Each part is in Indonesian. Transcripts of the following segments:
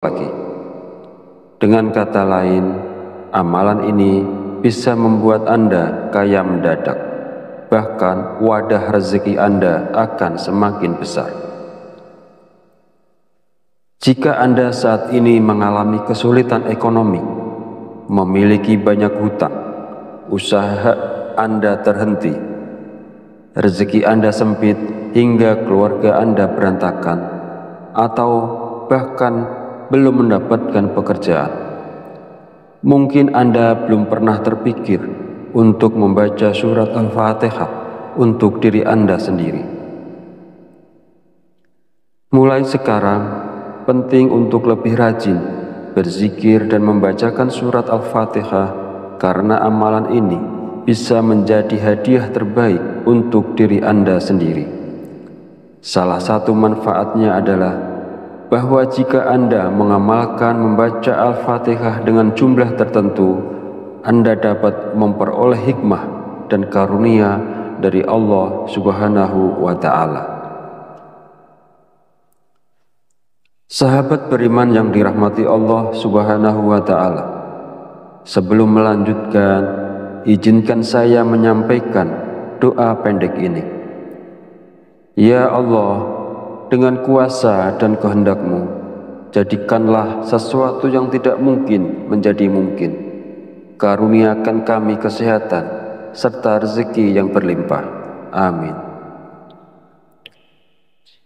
lagi. Dengan kata lain, amalan ini bisa membuat Anda kaya mendadak. Bahkan wadah rezeki Anda akan semakin besar. Jika Anda saat ini mengalami kesulitan ekonomi, memiliki banyak hutang, usaha Anda terhenti, rezeki Anda sempit hingga keluarga Anda berantakan, atau bahkan belum mendapatkan pekerjaan, mungkin Anda belum pernah terpikir untuk membaca surat Al-Fatihah untuk diri Anda sendiri. Mulai sekarang, penting untuk lebih rajin berzikir dan membacakan surat Al-Fatihah, karena amalan ini bisa menjadi hadiah terbaik untuk diri Anda sendiri. Salah satu manfaatnya adalah bahwa jika Anda mengamalkan membaca Al-Fatihah dengan jumlah tertentu, Anda dapat memperoleh hikmah dan karunia dari Allah Subhanahu wa Ta'ala. Sahabat beriman yang dirahmati Allah Subhanahu wa Ta'ala, sebelum melanjutkan, izinkan saya menyampaikan doa pendek ini. Ya Allah, dengan kuasa dan kehendak-Mu, jadikanlah sesuatu yang tidak mungkin menjadi mungkin. Karuniakan kami kesehatan serta rezeki yang berlimpah. Amin.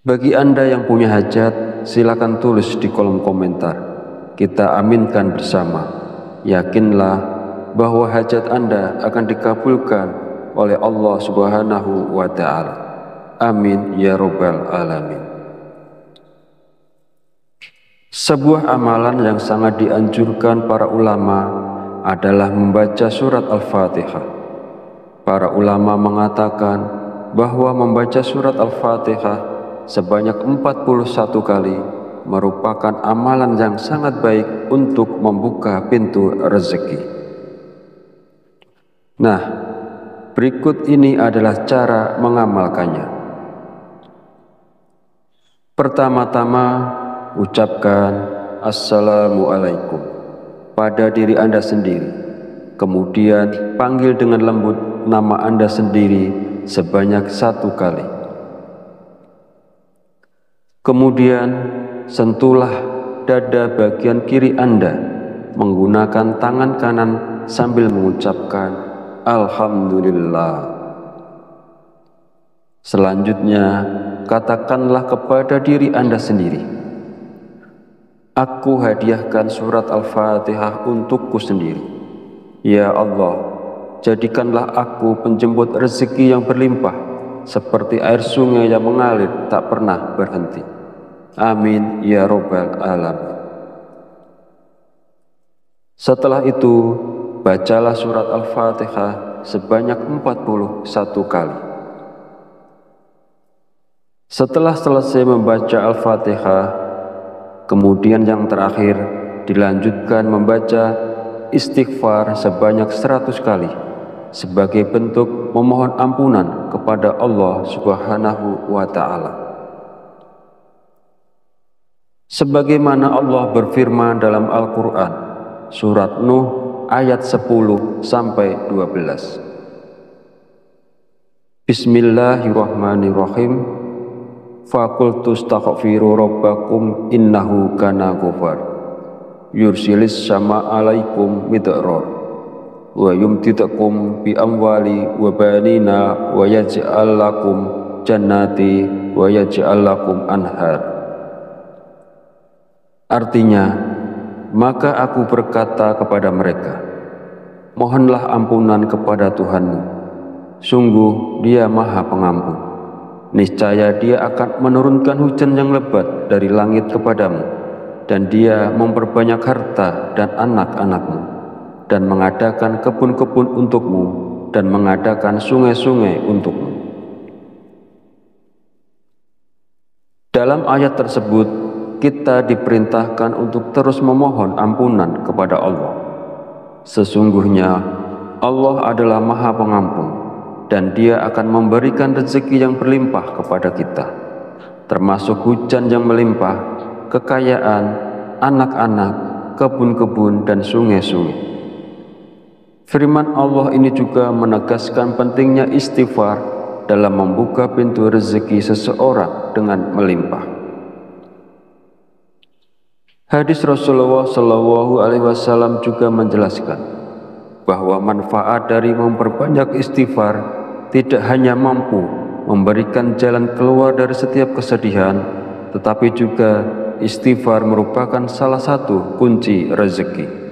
Bagi Anda yang punya hajat, silakan tulis di kolom komentar. Kita aminkan bersama. Yakinlah bahwa hajat Anda akan dikabulkan oleh Allah Subhanahu wa Ta'ala. Amin ya Rabbal Alamin. Sebuah amalan yang sangat dianjurkan para ulama adalah membaca surat Al-Fatihah. Para ulama mengatakan bahwa membaca surat Al-Fatihah sebanyak 41 kali merupakan amalan yang sangat baik untuk membuka pintu rezeki. Nah, berikut ini adalah cara mengamalkannya. Pertama-tama, ucapkan Assalamualaikum pada diri Anda sendiri. Kemudian panggil dengan lembut nama Anda sendiri sebanyak 1 kali. Kemudian sentuhlah dada bagian kiri Anda menggunakan tangan kanan sambil mengucapkan Alhamdulillah. Selanjutnya, katakanlah kepada diri Anda sendiri, aku hadiahkan surat Al-Fatihah untukku sendiri. Ya Allah, jadikanlah aku penjemput rezeki yang berlimpah, seperti air sungai yang mengalir tak pernah berhenti. Amin ya Rabbal Alamin. Setelah itu, bacalah surat Al-Fatihah sebanyak 41 kali. Setelah selesai membaca Al-Fatihah, kemudian yang terakhir dilanjutkan membaca istighfar sebanyak 100 kali sebagai bentuk memohon ampunan kepada Allah Subhanahu wa Ta'ala. Sebagaimana Allah berfirman dalam Al-Quran, surat Nuh ayat 10-12. Bismillahirrahmanirrahim. Faqultu astaghfiru rabbakum innahu kana ghafar yursilis sama alaikum midrar wa yumtidakum bi amwali wa banina wa yaj'al lakum jannati wa yaj'al lakum anhar. Artinya, maka aku berkata kepada mereka, mohonlah ampunan kepada Tuhanmu, sungguh Dia Maha Pengampun. Niscaya Dia akan menurunkan hujan yang lebat dari langit kepadamu, dan Dia memperbanyak harta dan anak-anakmu, dan mengadakan kebun-kebun untukmu, dan mengadakan sungai-sungai untukmu. Dalam ayat tersebut, kita diperintahkan untuk terus memohon ampunan kepada Allah. Sesungguhnya Allah adalah Maha Pengampun, dan Dia akan memberikan rezeki yang berlimpah kepada kita, termasuk hujan yang melimpah, kekayaan, anak-anak, kebun-kebun, dan sungai-sungai. Firman Allah ini juga menegaskan pentingnya istighfar dalam membuka pintu rezeki seseorang dengan melimpah. Hadis Rasulullah Shallallahu Alaihi Wasallam juga menjelaskan bahwa manfaat dari memperbanyak istighfar tidak hanya mampu memberikan jalan keluar dari setiap kesedihan, tetapi juga istighfar merupakan salah satu kunci rezeki.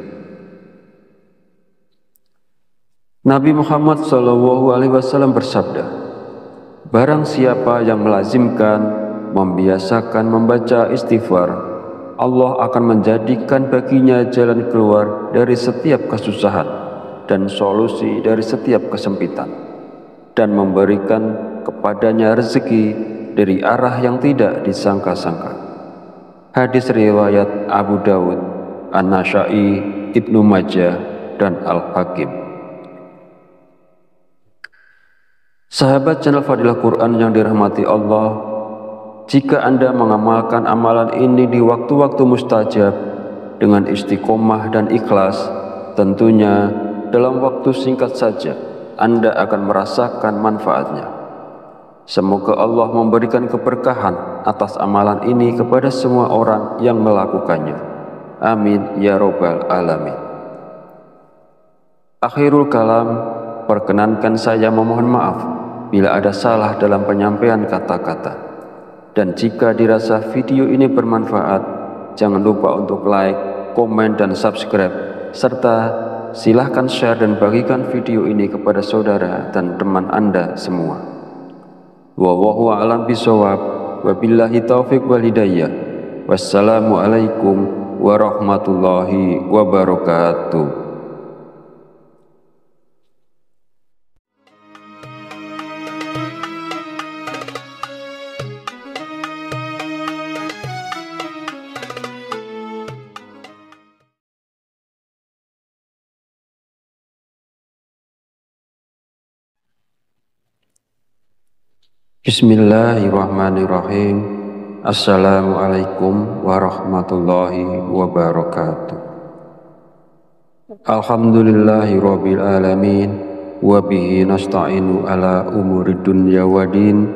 Nabi Muhammad SAW bersabda, barang siapa yang melazimkan, membiasakan membaca istighfar, Allah akan menjadikan baginya jalan keluar dari setiap kesusahan dan solusi dari setiap kesempitan, dan memberikan kepadanya rezeki dari arah yang tidak disangka-sangka. Hadis riwayat Abu Dawud, An-Nasa'i, Ibnu Majah, dan Al-Hakim. Sahabat channel Fadilah Quran yang dirahmati Allah, jika Anda mengamalkan amalan ini di waktu-waktu mustajab dengan istiqomah dan ikhlas, tentunya dalam waktu singkat saja Anda akan merasakan manfaatnya. Semoga Allah memberikan keberkahan atas amalan ini kepada semua orang yang melakukannya. Amin ya robbal alamin. Akhirul kalam, perkenankan saya memohon maaf bila ada salah dalam penyampaian kata-kata. Dan jika dirasa video ini bermanfaat, jangan lupa untuk like, komen, dan subscribe, serta silahkan share dan bagikan video ini kepada saudara dan teman Anda semua. Wallahu a'lam bishawab, wabillahi taufiq wal hidayah. Wassalamualaikum warahmatullahi wabarakatuh. Bismillahirrahmanirrahim. Assalamualaikum warahmatullahi wabarakatuh. Alhamdulillahi rabbil alamin, wabihi nasta'inu ala umuri dunya wadin,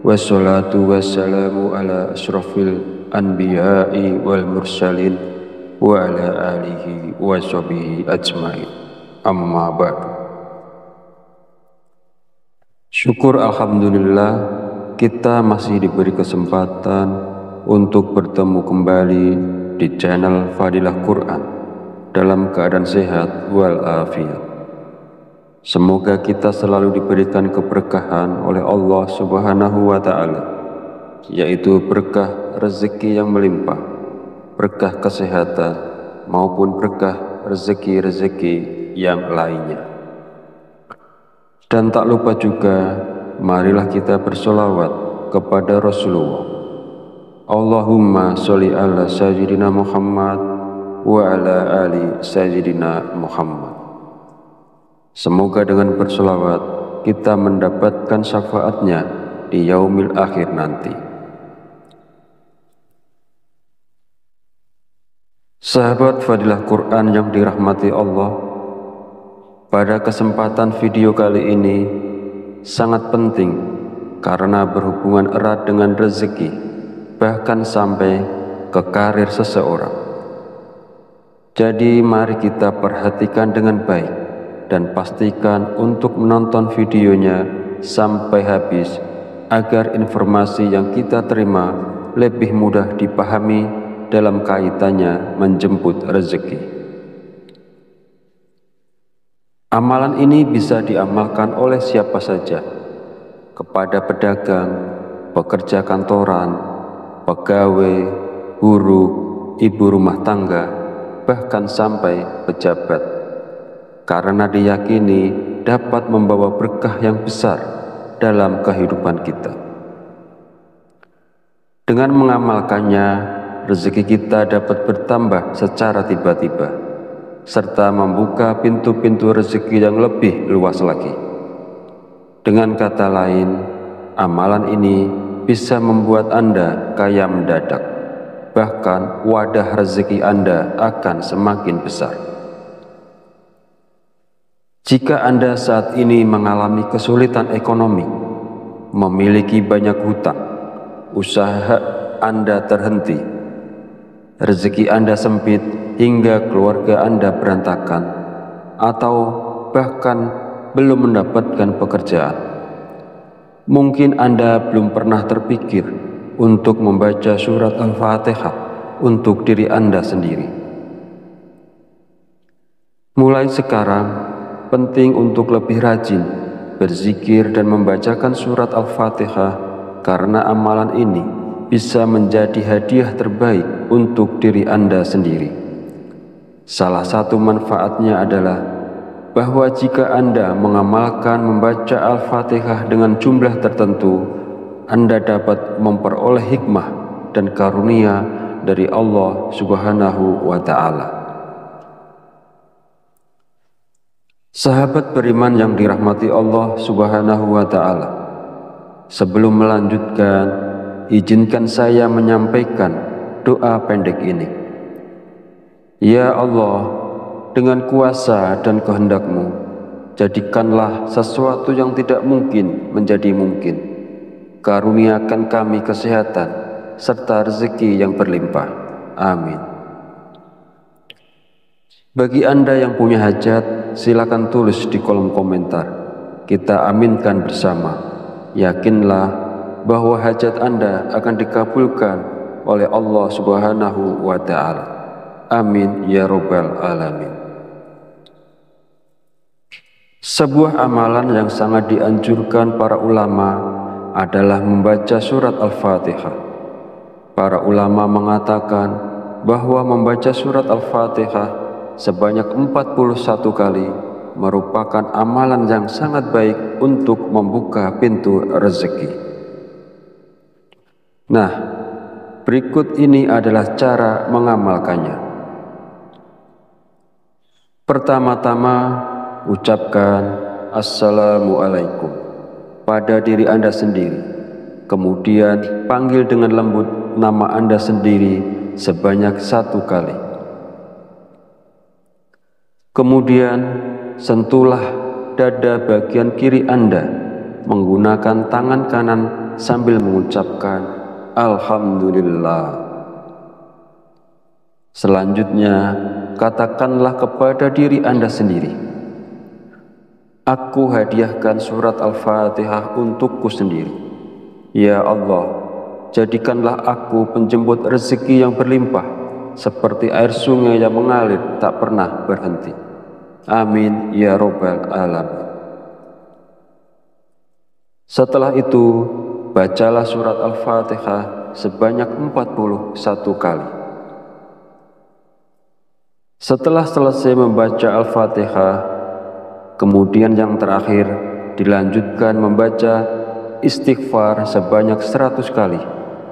wassalatu wassalamu ala asrafil anbiya'i wal mursalin, wa ala alihi wa sahbihi ajmain. Amma ba'du. Syukur alhamdulillah kita masih diberi kesempatan untuk bertemu kembali di channel Fadilah Quran dalam keadaan sehat walafiat. Semoga kita selalu diberikan keberkahan oleh Allah Subhanahu wa Ta'ala, yaitu berkah rezeki yang melimpah, berkah kesehatan, maupun berkah rezeki-rezeki yang lainnya. Dan tak lupa juga, marilah kita bersolawat kepada Rasulullah. Allahumma sholli ala sayyidina Muhammad wa ala ali sayyidina Muhammad. Semoga dengan bersolawat kita mendapatkan syafaatnya di yaumil akhir nanti. Sahabat Fadilah Quran yang dirahmati Allah, pada kesempatan video kali ini sangat penting karena berhubungan erat dengan rezeki, bahkan sampai ke karir seseorang. Jadi mari kita perhatikan dengan baik dan pastikan untuk menonton videonya sampai habis agar informasi yang kita terima lebih mudah dipahami dalam kaitannya menjemput rezeki. Amalan ini bisa diamalkan oleh siapa saja, kepada pedagang, pekerja kantoran, pegawai, guru, ibu rumah tangga, bahkan sampai pejabat, karena diyakini dapat membawa berkah yang besar dalam kehidupan kita. Dengan mengamalkannya, rezeki kita dapat bertambah secara tiba-tiba, serta membuka pintu-pintu rezeki yang lebih luas lagi. Dengan kata lain, amalan ini bisa membuat Anda kaya mendadak, bahkan wadah rezeki Anda akan semakin besar. Jika Anda saat ini mengalami kesulitan ekonomi, memiliki banyak hutang, usaha Anda terhenti, rezeki Anda sempit hingga keluarga Anda berantakan, atau bahkan belum mendapatkan pekerjaan, mungkin Anda belum pernah terpikir untuk membaca surat Al-Fatihah untuk diri Anda sendiri. Mulai sekarang, penting untuk lebih rajin berzikir dan membacakan surat Al-Fatihah, karena amalan ini bisa menjadi hadiah terbaik untuk diri Anda sendiri. Salah satu manfaatnya adalah bahwa jika Anda mengamalkan membaca Al-Fatihah dengan jumlah tertentu, Anda dapat memperoleh hikmah dan karunia dari Allah Subhanahu wa Ta'ala. Sahabat beriman yang dirahmati Allah Subhanahu wa Ta'ala, sebelum melanjutkan, izinkan saya menyampaikan doa pendek ini. Ya Allah, dengan kuasa dan kehendak-Mu, jadikanlah sesuatu yang tidak mungkin menjadi mungkin. Karuniakan kami kesehatan serta rezeki yang berlimpah. Amin. Bagi Anda yang punya hajat, silakan tulis di kolom komentar. Kita aminkan bersama. Yakinlah bahwa hajat Anda akan dikabulkan oleh Allah Subhanahu wa Ta'ala. Amin ya Rabbal Alamin. Sebuah amalan yang sangat dianjurkan para ulama adalah membaca surat Al-Fatihah. Para ulama mengatakan bahwa membaca surat Al-Fatihah sebanyak 41 kali merupakan amalan yang sangat baik untuk membuka pintu rezeki. Nah, berikut ini adalah cara mengamalkannya. Pertama-tama, ucapkan Assalamualaikum pada diri Anda sendiri. Kemudian panggil dengan lembut nama Anda sendiri sebanyak 1 kali. Kemudian sentuhlah dada bagian kiri Anda menggunakan tangan kanan sambil mengucapkan Alhamdulillah. Selanjutnya, katakanlah kepada diri Anda sendiri, aku hadiahkan surat Al-Fatihah untukku sendiri. Ya Allah, jadikanlah aku penjemput rezeki yang berlimpah, seperti air sungai yang mengalir tak pernah berhenti. Amin ya Rabbal Alamin. Setelah itu, bacalah surat Al-Fatihah sebanyak 41 kali. Setelah selesai membaca Al-Fatihah, kemudian yang terakhir dilanjutkan membaca istighfar sebanyak 100 kali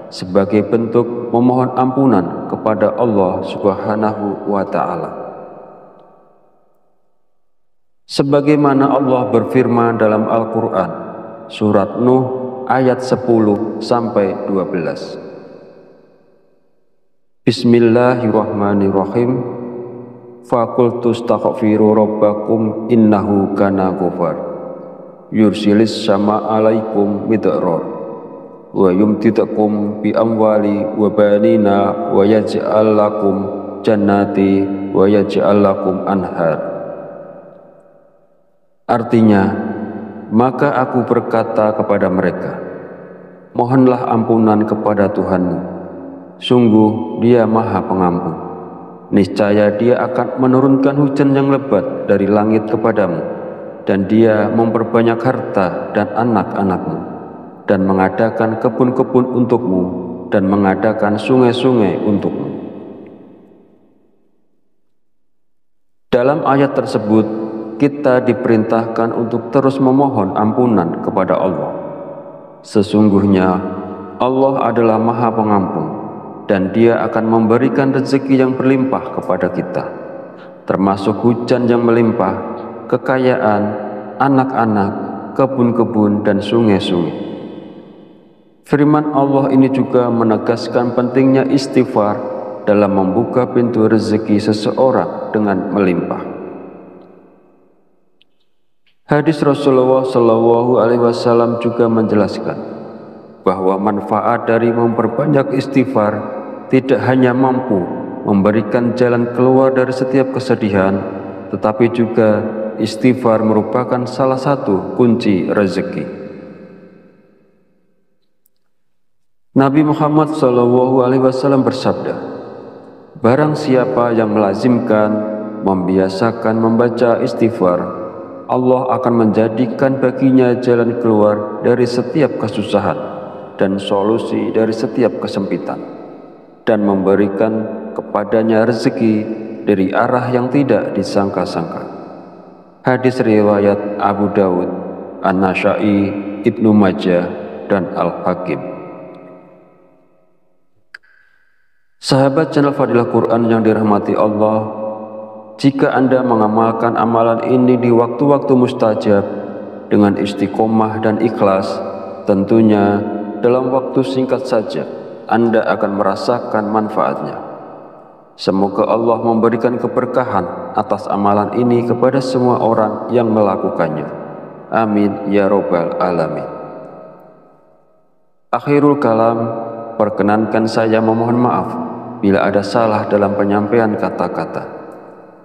sebagai bentuk memohon ampunan kepada Allah Subhanahu wa Ta'ala. Sebagaimana Allah berfirman dalam Al-Quran, surat Nuh ayat 10-12. Bismillahirrahmanirrahim. Faqultu astaghfiru rabbakum innahu kana ghafar. Yursilis sama alaikum midrar wa yumtidakum bi amwali wa banina wa yaj'al lakum jannati wa yaj'al lakum anhar. Artinya, maka aku berkata kepada mereka, mohonlah ampunan kepada Tuhanmu, sungguh Dia Maha Pengampun. Niscaya Dia akan menurunkan hujan yang lebat dari langit kepadamu, dan Dia memperbanyak harta dan anak-anakmu, dan mengadakan kebun-kebun untukmu, dan mengadakan sungai-sungai untukmu. Dalam ayat tersebut, kita diperintahkan untuk terus memohon ampunan kepada Allah. Sesungguhnya Allah adalah Maha Pengampun, dan Dia akan memberikan rezeki yang berlimpah kepada kita, termasuk hujan yang melimpah, kekayaan, anak-anak, kebun-kebun, dan sungai-sungai. Firman Allah ini juga menegaskan pentingnya istighfar dalam membuka pintu rezeki seseorang dengan melimpah. Hadis Rasulullah Shallallahu Alaihi Wasallam juga menjelaskan bahwa manfaat dari memperbanyak istighfar tidak hanya mampu memberikan jalan keluar dari setiap kesedihan, tetapi juga istighfar merupakan salah satu kunci rezeki. Nabi Muhammad SAW bersabda, barang siapa yang melazimkan, membiasakan membaca istighfar, Allah akan menjadikan baginya jalan keluar dari setiap kesusahan dan solusi dari setiap kesempitan, dan memberikan kepadanya rezeki dari arah yang tidak disangka-sangka. Hadis riwayat Abu Dawud, An-Nasa'i, Ibnu Majah, dan Al-Hakim. Sahabat channel Fadilah Quran yang dirahmati Allah, jika Anda mengamalkan amalan ini di waktu-waktu mustajab dengan istiqomah dan ikhlas, tentunya dalam waktu singkat saja Anda akan merasakan manfaatnya. Semoga Allah memberikan keberkahan atas amalan ini kepada semua orang yang melakukannya. Amin ya robbal alamin. Akhirul kalam, perkenankan saya memohon maaf bila ada salah dalam penyampaian kata-kata.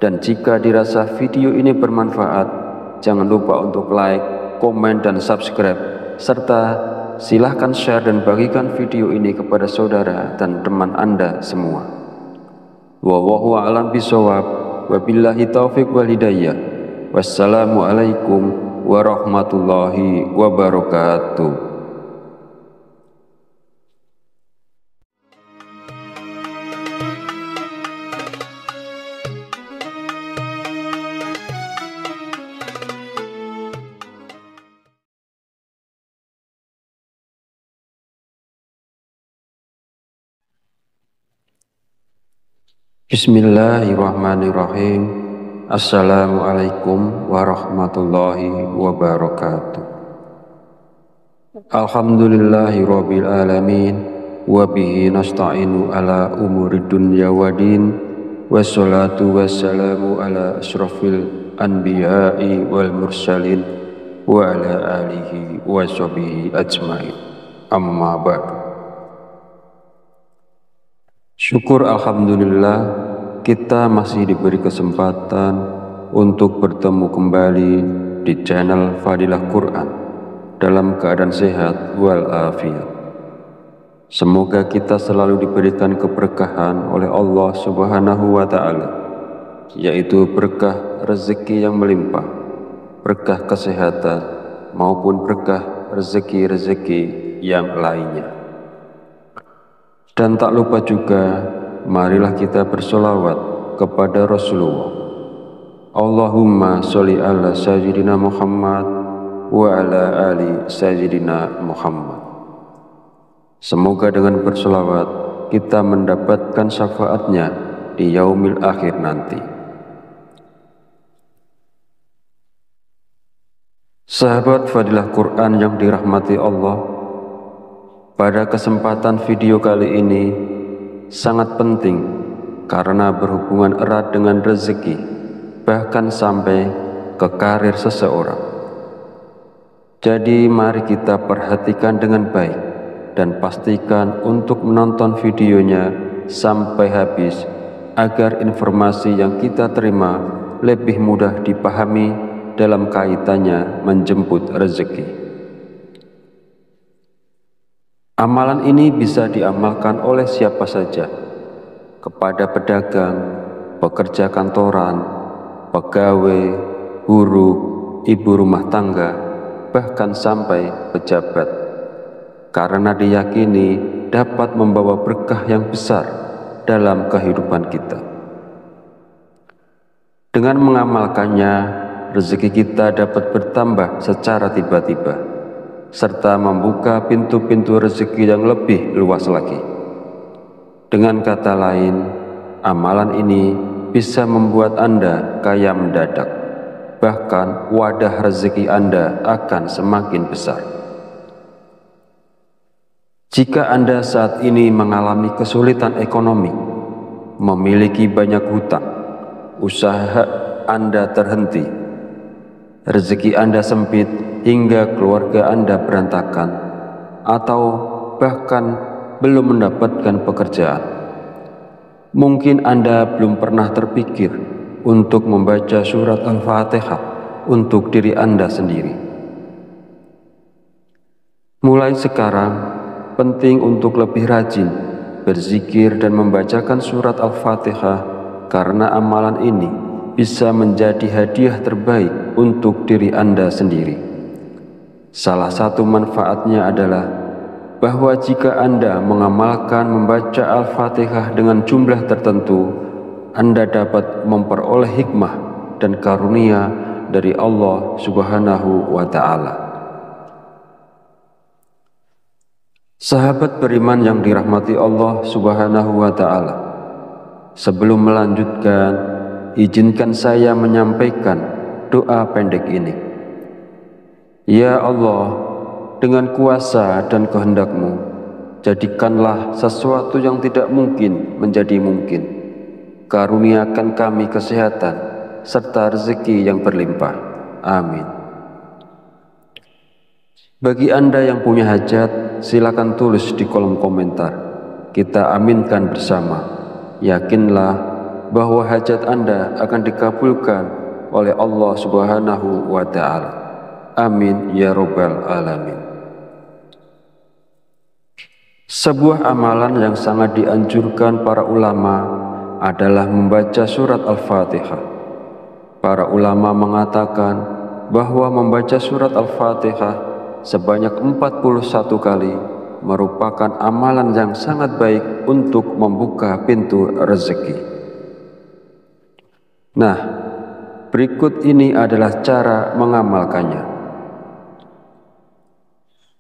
Dan jika dirasa video ini bermanfaat, jangan lupa untuk like, komen, dan subscribe, serta silahkan share dan bagikan video ini kepada saudara dan teman Anda semua. Wallahu a'lam bishawab, wabillahi taufiq wal hidayah. Wassalamualaikum warahmatullahi wabarakatuh. Bismillahirrahmanirrahim. Assalamualaikum warahmatullahi wabarakatuh. Alhamdulillahi rabbil alamin, wabihi nasta'inu ala umuri dunya wadin, wassalatu wassalamu ala ashrafil anbiya'i wal mursalin, wa ala alihi wa sahbihi ajmain. Amma ba'du. Syukur alhamdulillah, kita masih diberi kesempatan untuk bertemu kembali di channel Fadilah Quran dalam keadaan sehat walafiat. Semoga kita selalu diberikan keberkahan oleh Allah Subhanahu wa Ta'ala, yaitu berkah rezeki yang melimpah, berkah kesehatan, maupun berkah rezeki-rezeki yang lainnya. Dan tak lupa juga, marilah kita bersolawat kepada Rasulullah. Allahumma sholli ala sayyidina Muhammad wa ala ali sayyidina Muhammad. Semoga dengan bersolawat kita mendapatkan syafaatnya di yaumil akhir nanti. Sahabat Fadilah Quran yang dirahmati Allah, pada kesempatan video kali ini sangat penting karena berhubungan erat dengan rezeki, bahkan sampai ke karir seseorang. Jadi mari kita perhatikan dengan baik dan pastikan untuk menonton videonya sampai habis agar informasi yang kita terima lebih mudah dipahami dalam kaitannya menjemput rezeki. Amalan ini bisa diamalkan oleh siapa saja, kepada pedagang, pekerja kantoran, pegawai, guru, ibu rumah tangga, bahkan sampai pejabat, karena diyakini dapat membawa berkah yang besar dalam kehidupan kita. Dengan mengamalkannya, rezeki kita dapat bertambah secara tiba-tiba, serta membuka pintu-pintu rezeki yang lebih luas lagi. Dengan kata lain, amalan ini bisa membuat Anda kaya mendadak, bahkan wadah rezeki Anda akan semakin besar. Jika Anda saat ini mengalami kesulitan ekonomi, memiliki banyak hutang, usaha Anda terhenti, rezeki Anda sempit hingga keluarga Anda berantakan, atau bahkan belum mendapatkan pekerjaan, mungkin Anda belum pernah terpikir untuk membaca surat Al-Fatihah untuk diri Anda sendiri. Mulai sekarang, penting untuk lebih rajin berzikir dan membacakan surat Al-Fatihah, karena amalan ini bisa menjadi hadiah terbaik untuk diri Anda sendiri. Salah satu manfaatnya adalah bahwa jika Anda mengamalkan membaca Al-Fatihah dengan jumlah tertentu, Anda dapat memperoleh hikmah dan karunia dari Allah Subhanahu wa Ta'ala. Sahabat beriman yang dirahmati Allah Subhanahu wa Ta'ala, sebelum melanjutkan, izinkan saya menyampaikan doa pendek ini. Ya Allah, dengan kuasa dan kehendak-Mu, jadikanlah sesuatu yang tidak mungkin menjadi mungkin. Karuniakan kami kesehatan serta rezeki yang berlimpah. Amin. Bagi Anda yang punya hajat, silakan tulis di kolom komentar. Kita aminkan bersama. Yakinlah bahwa hajat Anda akan dikabulkan oleh Allah Subhanahu wa Ta'ala. Amin ya Rabbal Alamin. Sebuah amalan yang sangat dianjurkan para ulama adalah membaca surat Al-Fatihah. Para ulama mengatakan bahwa membaca surat Al-Fatihah sebanyak 41 kali merupakan amalan yang sangat baik untuk membuka pintu rezeki. Nah, berikut ini adalah cara mengamalkannya.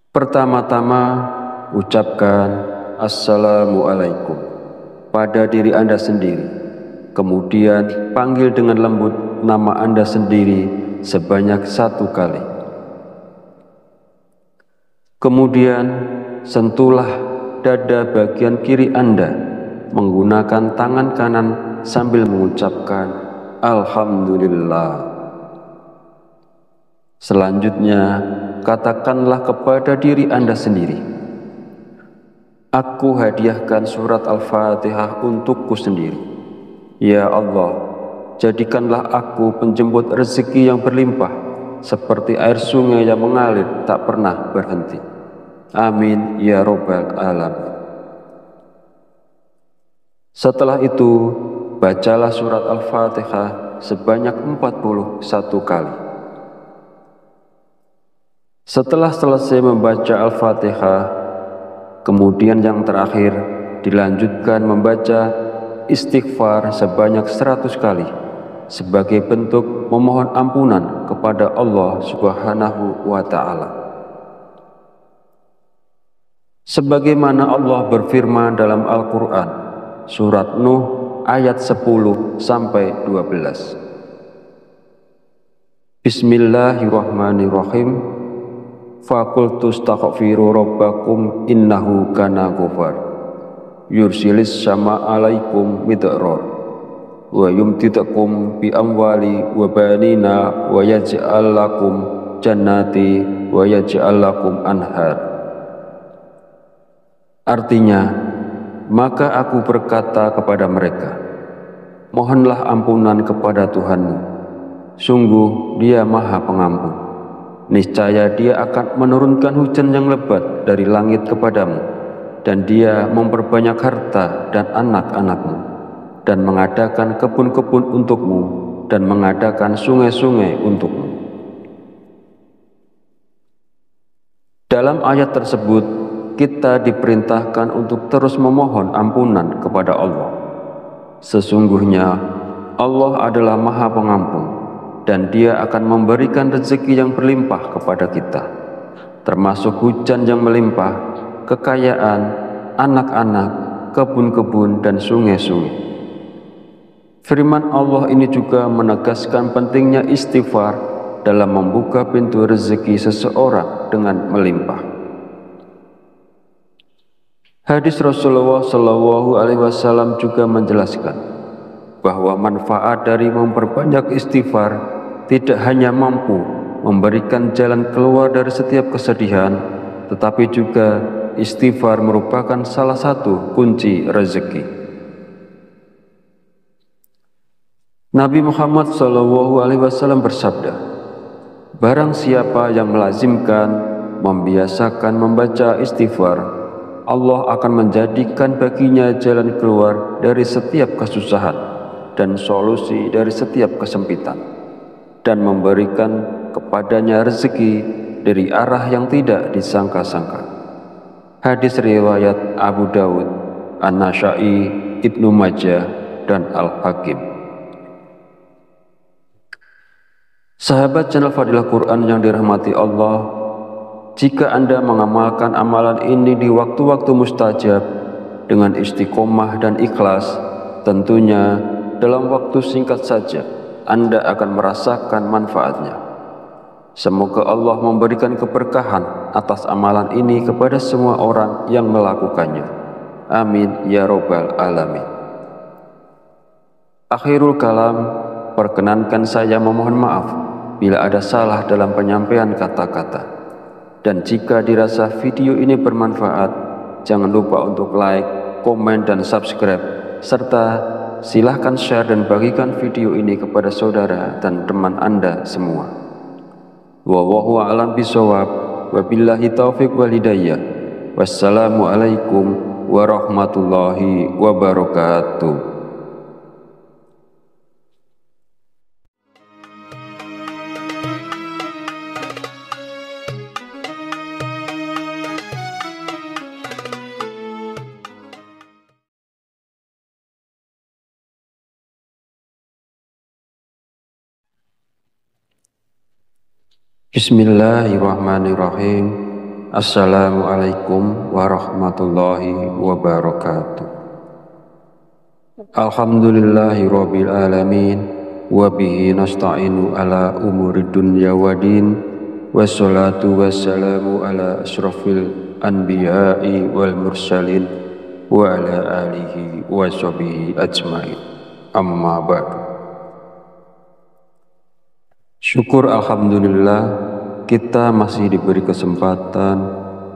Pertama-tama, ucapkan Assalamualaikum pada diri Anda sendiri. Kemudian panggil dengan lembut nama Anda sendiri sebanyak 1 kali. Kemudian sentuhlah dada bagian kiri Anda menggunakan tangan kanan sambil mengucapkan Alhamdulillah. Selanjutnya, katakanlah kepada diri Anda sendiri, aku hadiahkan surat Al-Fatihah untukku sendiri. Ya Allah, jadikanlah aku penjemput rezeki yang berlimpah, seperti air sungai yang mengalir tak pernah berhenti. Amin ya Rabbal Alamin. Setelah itu, bacalah surat Al-Fatihah sebanyak 41 kali. Setelah selesai membaca Al-Fatihah, kemudian yang terakhir dilanjutkan membaca istighfar sebanyak 100 kali sebagai bentuk memohon ampunan kepada Allah Subhanahu wa Ta'ala. Sebagaimana Allah berfirman dalam Al-Quran, surat Nuh ayat 10-12. Bismillahirrahmanirrahim. Fakultu astaghfiru rabbakum innahu kana ghafar yursilis sama alaikum midrar wa yumtidakum bi amwali wa banina wa yaj'al lakum jannati wa yaj'al lakum anhar. Artinya, maka aku berkata kepada mereka, mohonlah ampunan kepada Tuhanmu, sungguh Dia Maha Pengampun. Niscaya Dia akan menurunkan hujan yang lebat dari langit kepadamu, dan Dia memperbanyak harta dan anak-anakmu, dan mengadakan kebun-kebun untukmu, dan mengadakan sungai-sungai untukmu. Dalam ayat tersebut, kita diperintahkan untuk terus memohon ampunan kepada Allah. Sesungguhnya Allah adalah Maha Pengampun, dan Dia akan memberikan rezeki yang berlimpah kepada kita, termasuk hujan yang melimpah, kekayaan, anak-anak, kebun-kebun, dan sungai-sungai. Firman Allah ini juga menegaskan pentingnya istighfar dalam membuka pintu rezeki seseorang dengan melimpah. Hadis Rasulullah Shallallahu Alaihi Wasallam juga menjelaskan bahwa manfaat dari memperbanyak istighfar tidak hanya mampu memberikan jalan keluar dari setiap kesedihan, tetapi juga istighfar merupakan salah satu kunci rezeki. Nabi Muhammad SAW bersabda, barang siapa yang melazimkan, membiasakan membaca istighfar, Allah akan menjadikan baginya jalan keluar dari setiap kesusahan dan solusi dari setiap kesempitan, dan memberikan kepadanya rezeki dari arah yang tidak disangka-sangka. Hadis riwayat Abu Dawud, An-Nasa'i, Ibnu Majah, dan Al-Hakim. Sahabat channel Fadilah Quran yang dirahmati Allah, jika Anda mengamalkan amalan ini di waktu-waktu mustajab dengan istiqomah dan ikhlas, tentunya dalam waktu singkat saja Anda akan merasakan manfaatnya. Semoga Allah memberikan keberkahan atas amalan ini kepada semua orang yang melakukannya. Amin ya Rabbal Alamin. Akhirul kalam, perkenankan saya memohon maaf bila ada salah dalam penyampaian kata-kata. Dan jika dirasa video ini bermanfaat, jangan lupa untuk like, komen, dan subscribe, serta silahkan share dan bagikan video ini kepada saudara dan teman Anda semua. Wallahu a'lam bishawab, wabillahi taufiq wal hidayah. Wassalamualaikum warahmatullahi wabarakatuh. Bismillahirrahmanirrahim. Assalamualaikum warahmatullahi wabarakatuh. Alhamdulillahirabbil alamin, wa bihi nasta'inu ala umuri dunya waddin, wassalatu wassalamu ala asyrafil anbiya'i wal mursalin wa ala alihi wa sahbihi ajmain. Amma ba'du. Syukur alhamdulillah, kita masih diberi kesempatan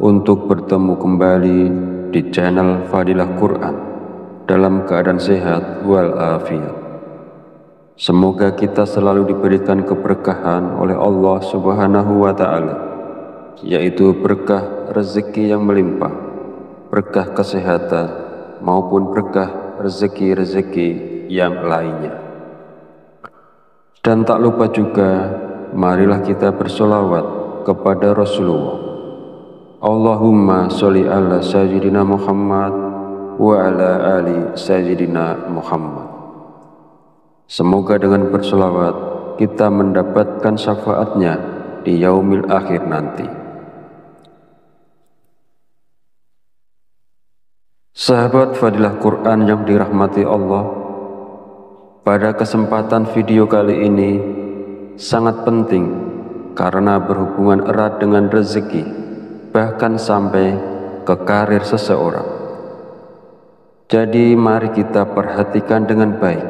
untuk bertemu kembali di channel Fadilah Quran dalam keadaan sehat walafiat. Semoga kita selalu diberikan keberkahan oleh Allah Subhanahu wa Ta'ala, yaitu berkah rezeki yang melimpah, berkah kesehatan, maupun berkah rezeki-rezeki yang lainnya. Dan tak lupa juga, marilah kita bersolawat kepada Rasulullah. Allahumma sholli ala sayyidina Muhammad wa ala ali sayyidina Muhammad. Semoga dengan bersolawat kita mendapatkan syafaatnya di yaumil akhir nanti. Sahabat Fadilah Quran yang dirahmati Allah, pada kesempatan video kali ini sangat penting karena berhubungan erat dengan rezeki, bahkan sampai ke karir seseorang. Jadi mari kita perhatikan dengan baik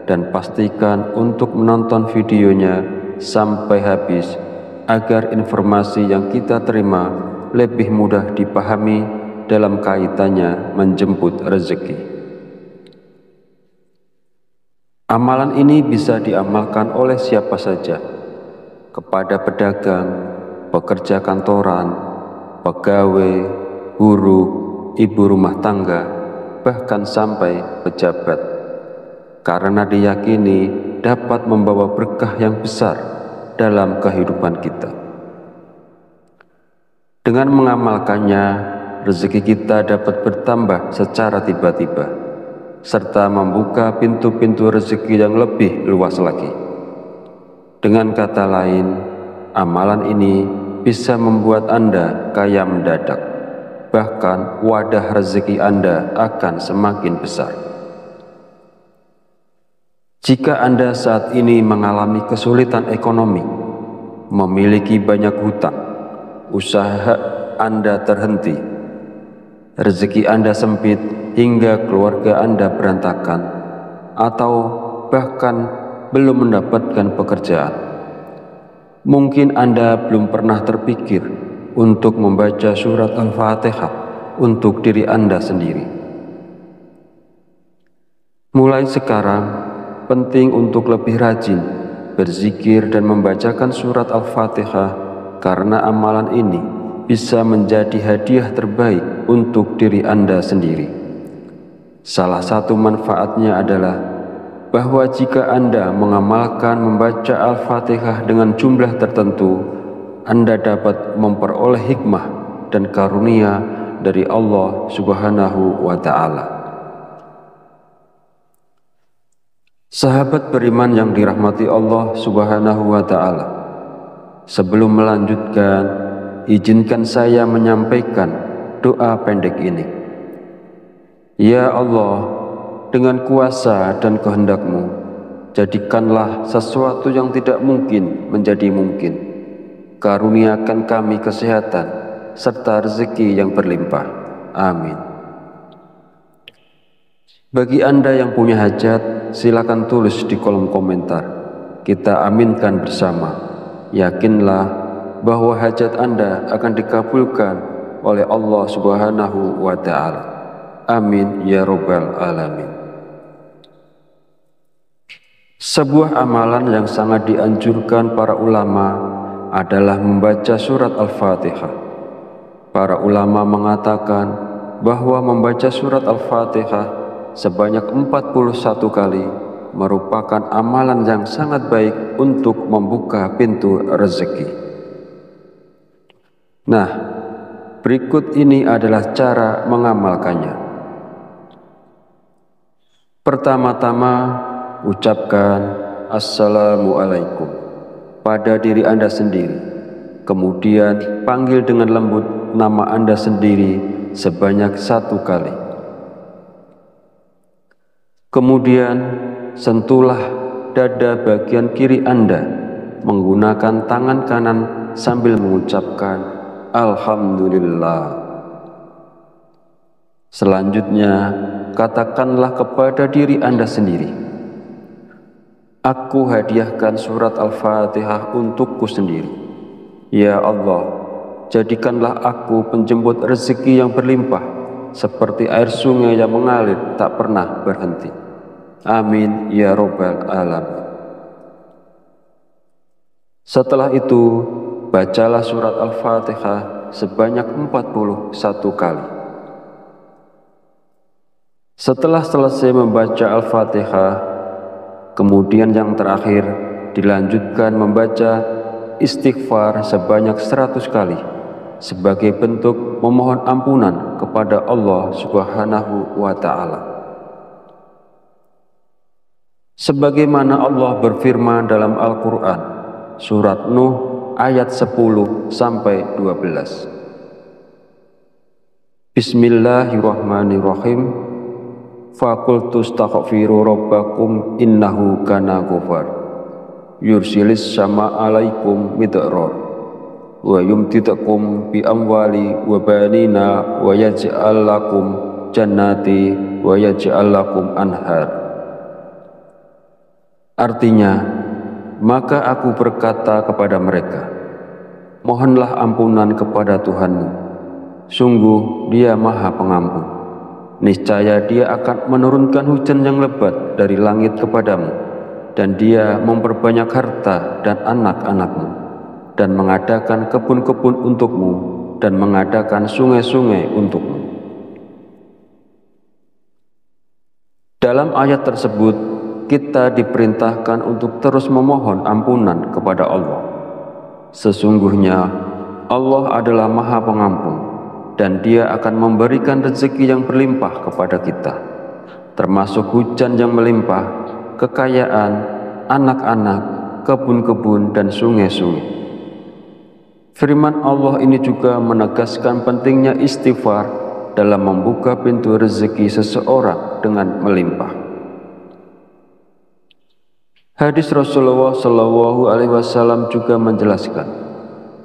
dan pastikan untuk menonton videonya sampai habis agar informasi yang kita terima lebih mudah dipahami dalam kaitannya menjemput rezeki. Amalan ini bisa diamalkan oleh siapa saja, kepada pedagang, pekerja kantoran, pegawai, buruh, ibu rumah tangga, bahkan sampai pejabat, karena diyakini dapat membawa berkah yang besar dalam kehidupan kita. Dengan mengamalkannya, rezeki kita dapat bertambah secara tiba-tiba, serta membuka pintu-pintu rezeki yang lebih luas lagi. Dengan kata lain, amalan ini bisa membuat Anda kaya mendadak, bahkan wadah rezeki Anda akan semakin besar. Jika Anda saat ini mengalami kesulitan ekonomi, memiliki banyak hutang, usaha Anda terhenti, rezeki Anda sempit hingga keluarga Anda berantakan, atau bahkan belum mendapatkan pekerjaan. Mungkin Anda belum pernah terpikir untuk membaca surat Al-Fatihah untuk diri Anda sendiri. Mulai sekarang, penting untuk lebih rajin berzikir dan membacakan surat Al-Fatihah, karena amalan ini bisa menjadi hadiah terbaik untuk diri Anda sendiri. Salah satu manfaatnya adalah bahwa jika Anda mengamalkan membaca Al-Fatihah dengan jumlah tertentu, Anda dapat memperoleh hikmah dan karunia dari Allah Subhanahu wa Ta'ala. Sahabat beriman yang dirahmati Allah Subhanahu wa Ta'ala, sebelum melanjutkan, izinkan saya menyampaikan doa pendek ini. Ya Allah, dengan kuasa dan kehendak-Mu, jadikanlah sesuatu yang tidak mungkin menjadi mungkin. Karuniakan kami kesehatan serta rezeki yang berlimpah. Amin. Bagi Anda yang punya hajat, silakan tulis di kolom komentar. Kita aminkan bersama. Yakinlah bahwa hajat Anda akan dikabulkan oleh Allah Subhanahu wa Ta'ala. Amin ya Rabbal Alamin. Sebuah amalan yang sangat dianjurkan para ulama adalah membaca surat Al-Fatihah. Para ulama mengatakan bahwa membaca surat Al-Fatihah sebanyak 41 kali merupakan amalan yang sangat baik untuk membuka pintu rezeki. Nah, berikut ini adalah cara mengamalkannya. Pertama-tama, ucapkan Assalamualaikum pada diri Anda sendiri. Kemudian panggil dengan lembut nama Anda sendiri sebanyak 1 kali. Kemudian sentuhlah dada bagian kiri Anda menggunakan tangan kanan sambil mengucapkan Alhamdulillah. Selanjutnya, katakanlah kepada diri Anda sendiri, aku hadiahkan surat Al-Fatihah untukku sendiri. Ya Allah, jadikanlah aku penjemput rezeki yang berlimpah, seperti air sungai yang mengalir tak pernah berhenti. Amin ya Rabbal Alamin. Setelah itu, bacalah surat Al-Fatihah sebanyak 41 kali. Setelah selesai membaca Al-Fatihah, kemudian yang terakhir dilanjutkan membaca istighfar sebanyak 100 kali sebagai bentuk memohon ampunan kepada Allah Subhanahu wa Ta'ala. Sebagaimana Allah berfirman dalam Al-Quran, surat Nuh ayat 10-12. Bismillahirrahmanirrahim. Faqultu astaghfiru rabbakum innahu kana ghafar. Yursilis sama alaikum midrar. Wa yumtidakum bi amwali wa banina wa yaj'al lakum jannati wa yaj'al lakum anhar. Artinya, maka aku berkata kepada mereka, mohonlah ampunan kepada Tuhanmu. Sungguh Dia Maha Pengampun. Niscaya Dia akan menurunkan hujan yang lebat dari langit kepadamu, dan Dia memperbanyak harta dan anak-anakmu, dan mengadakan kebun-kebun untukmu, dan mengadakan sungai-sungai untukmu. Dalam ayat tersebut, kita diperintahkan untuk terus memohon ampunan kepada Allah. Sesungguhnya Allah adalah Maha Pengampun, dan Dia akan memberikan rezeki yang berlimpah kepada kita, termasuk hujan yang melimpah, kekayaan, anak-anak, kebun-kebun, dan sungai-sungai. Firman Allah ini juga menegaskan pentingnya istighfar dalam membuka pintu rezeki seseorang dengan melimpah. Hadis Rasulullah Shallallahu Alaihi Wasallam juga menjelaskan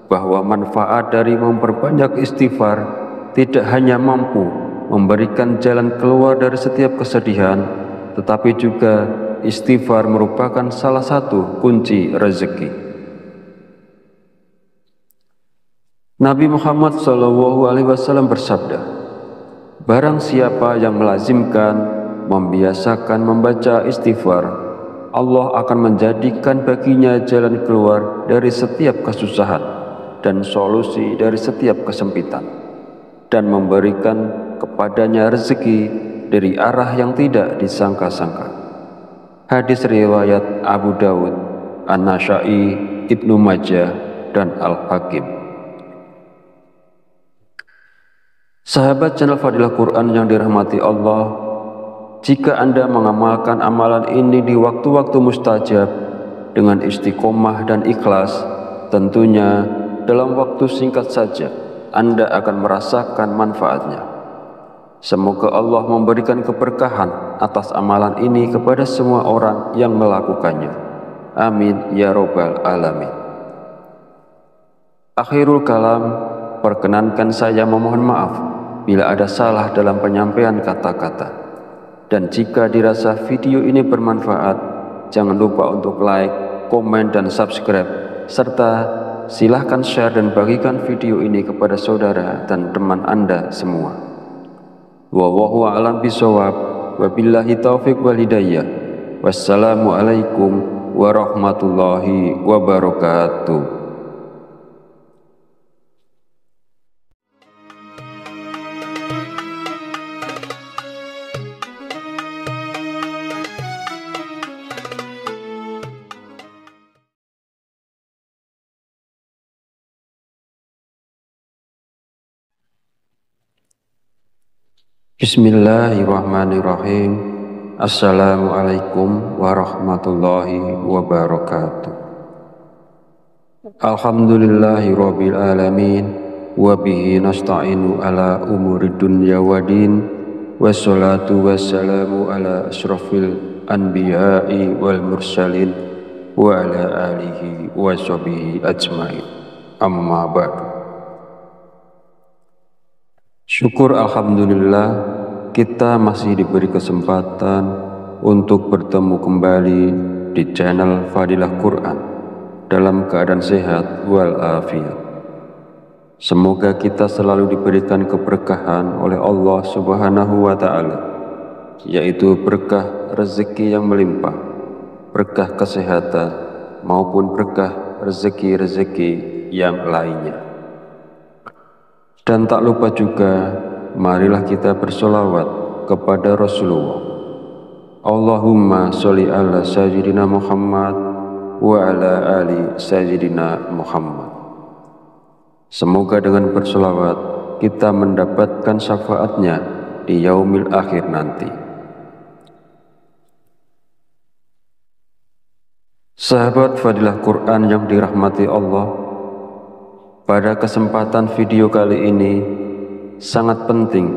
bahwa manfaat dari memperbanyak istighfar tidak hanya mampu memberikan jalan keluar dari setiap kesedihan, tetapi juga istighfar merupakan salah satu kunci rezeki. Nabi Muhammad SAW bersabda, "Barang siapa yang melazimkan, membiasakan membaca istighfar, Allah akan menjadikan baginya jalan keluar dari setiap kesusahan dan solusi dari setiap kesempitan, dan memberikan kepadanya rezeki dari arah yang tidak disangka-sangka." Hadis riwayat Abu Dawud, An-Nasa'i, Ibnu Majah, dan Al-Hakim. Sahabat channel Fadilah Quran yang dirahmati Allah, jika Anda mengamalkan amalan ini di waktu-waktu mustajab dengan istiqomah dan ikhlas, tentunya dalam waktu singkat saja Anda akan merasakan manfaatnya. Semoga Allah memberikan keberkahan atas amalan ini kepada semua orang yang melakukannya. Amin ya robbal alamin. Akhirul kalam, perkenankan saya memohon maaf bila ada salah dalam penyampaian kata-kata. Dan jika dirasa video ini bermanfaat, jangan lupa untuk like, komen, dan subscribe, serta silahkan share dan bagikan video ini kepada saudara dan teman Anda semua. Wallahu a'lam bishawab, wabillahi taufiq wal hidayah. Wassalamualaikum warahmatullahi wabarakatuh. Bismillahirrahmanirrahim. Assalamualaikum warahmatullahi wabarakatuh. Alhamdulillahi rabbil alamin, wabihi nasta'inu ala umuri dunya wadin, wassalatu wassalamu ala ashrafil anbiya'i wal mursalin, wa ala alihi wa sahbihi ajmain. Amma ba'du. Syukur alhamdulillah, kita masih diberi kesempatan untuk bertemu kembali di channel Fadilah Quran dalam keadaan sehat walafiat. Semoga kita selalu diberikan keberkahan oleh Allah Subhanahu wa Ta'ala, yaitu berkah rezeki yang melimpah, berkah kesehatan, maupun berkah rezeki-rezeki yang lainnya. Dan tak lupa juga, marilah kita bersolawat kepada Rasulullah. Allahumma sholli ala sayyidina Muhammad wa ala ali sayyidina Muhammad. Semoga dengan bersolawat kita mendapatkan syafaatnya di yaumil akhir nanti. Sahabat Fadilah Quran yang dirahmati Allah, pada kesempatan video kali ini sangat penting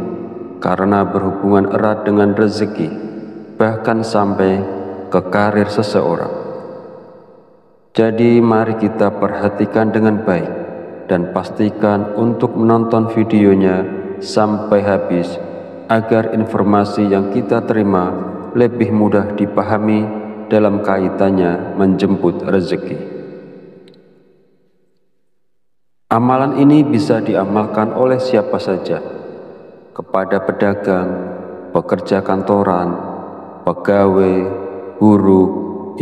karena berhubungan erat dengan rezeki, bahkan sampai ke karir seseorang. Jadi mari kita perhatikan dengan baik dan pastikan untuk menonton videonya sampai habis agar informasi yang kita terima lebih mudah dipahami dalam kaitannya menjemput rezeki. Amalan ini bisa diamalkan oleh siapa saja, kepada pedagang, pekerja kantoran, pegawai, guru,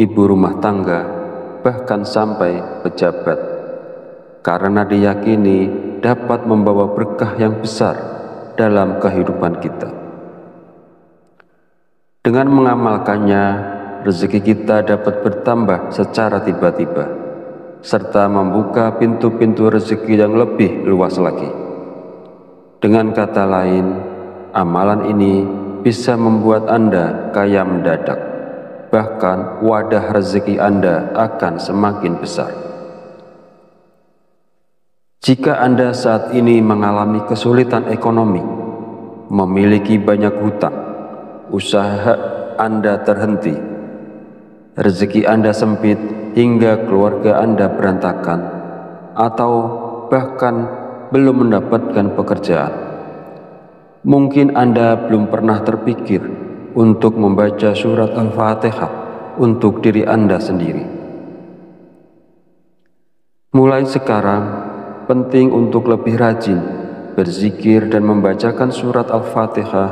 ibu rumah tangga, bahkan sampai pejabat, karena diyakini dapat membawa berkah yang besar dalam kehidupan kita. Dengan mengamalkannya, rezeki kita dapat bertambah secara tiba-tiba, serta membuka pintu-pintu rezeki yang lebih luas lagi. Dengan kata lain, amalan ini bisa membuat Anda kaya mendadak, bahkan wadah rezeki Anda akan semakin besar. Jika Anda saat ini mengalami kesulitan ekonomi, memiliki banyak hutang, usaha Anda terhenti, rezeki Anda sempit hingga keluarga Anda berantakan, atau bahkan belum mendapatkan pekerjaan, Mungkin Anda belum pernah terpikir untuk membaca surat Al-Fatihah untuk diri Anda sendiri. Mulai sekarang, penting untuk lebih rajin berzikir dan membacakan surat Al-Fatihah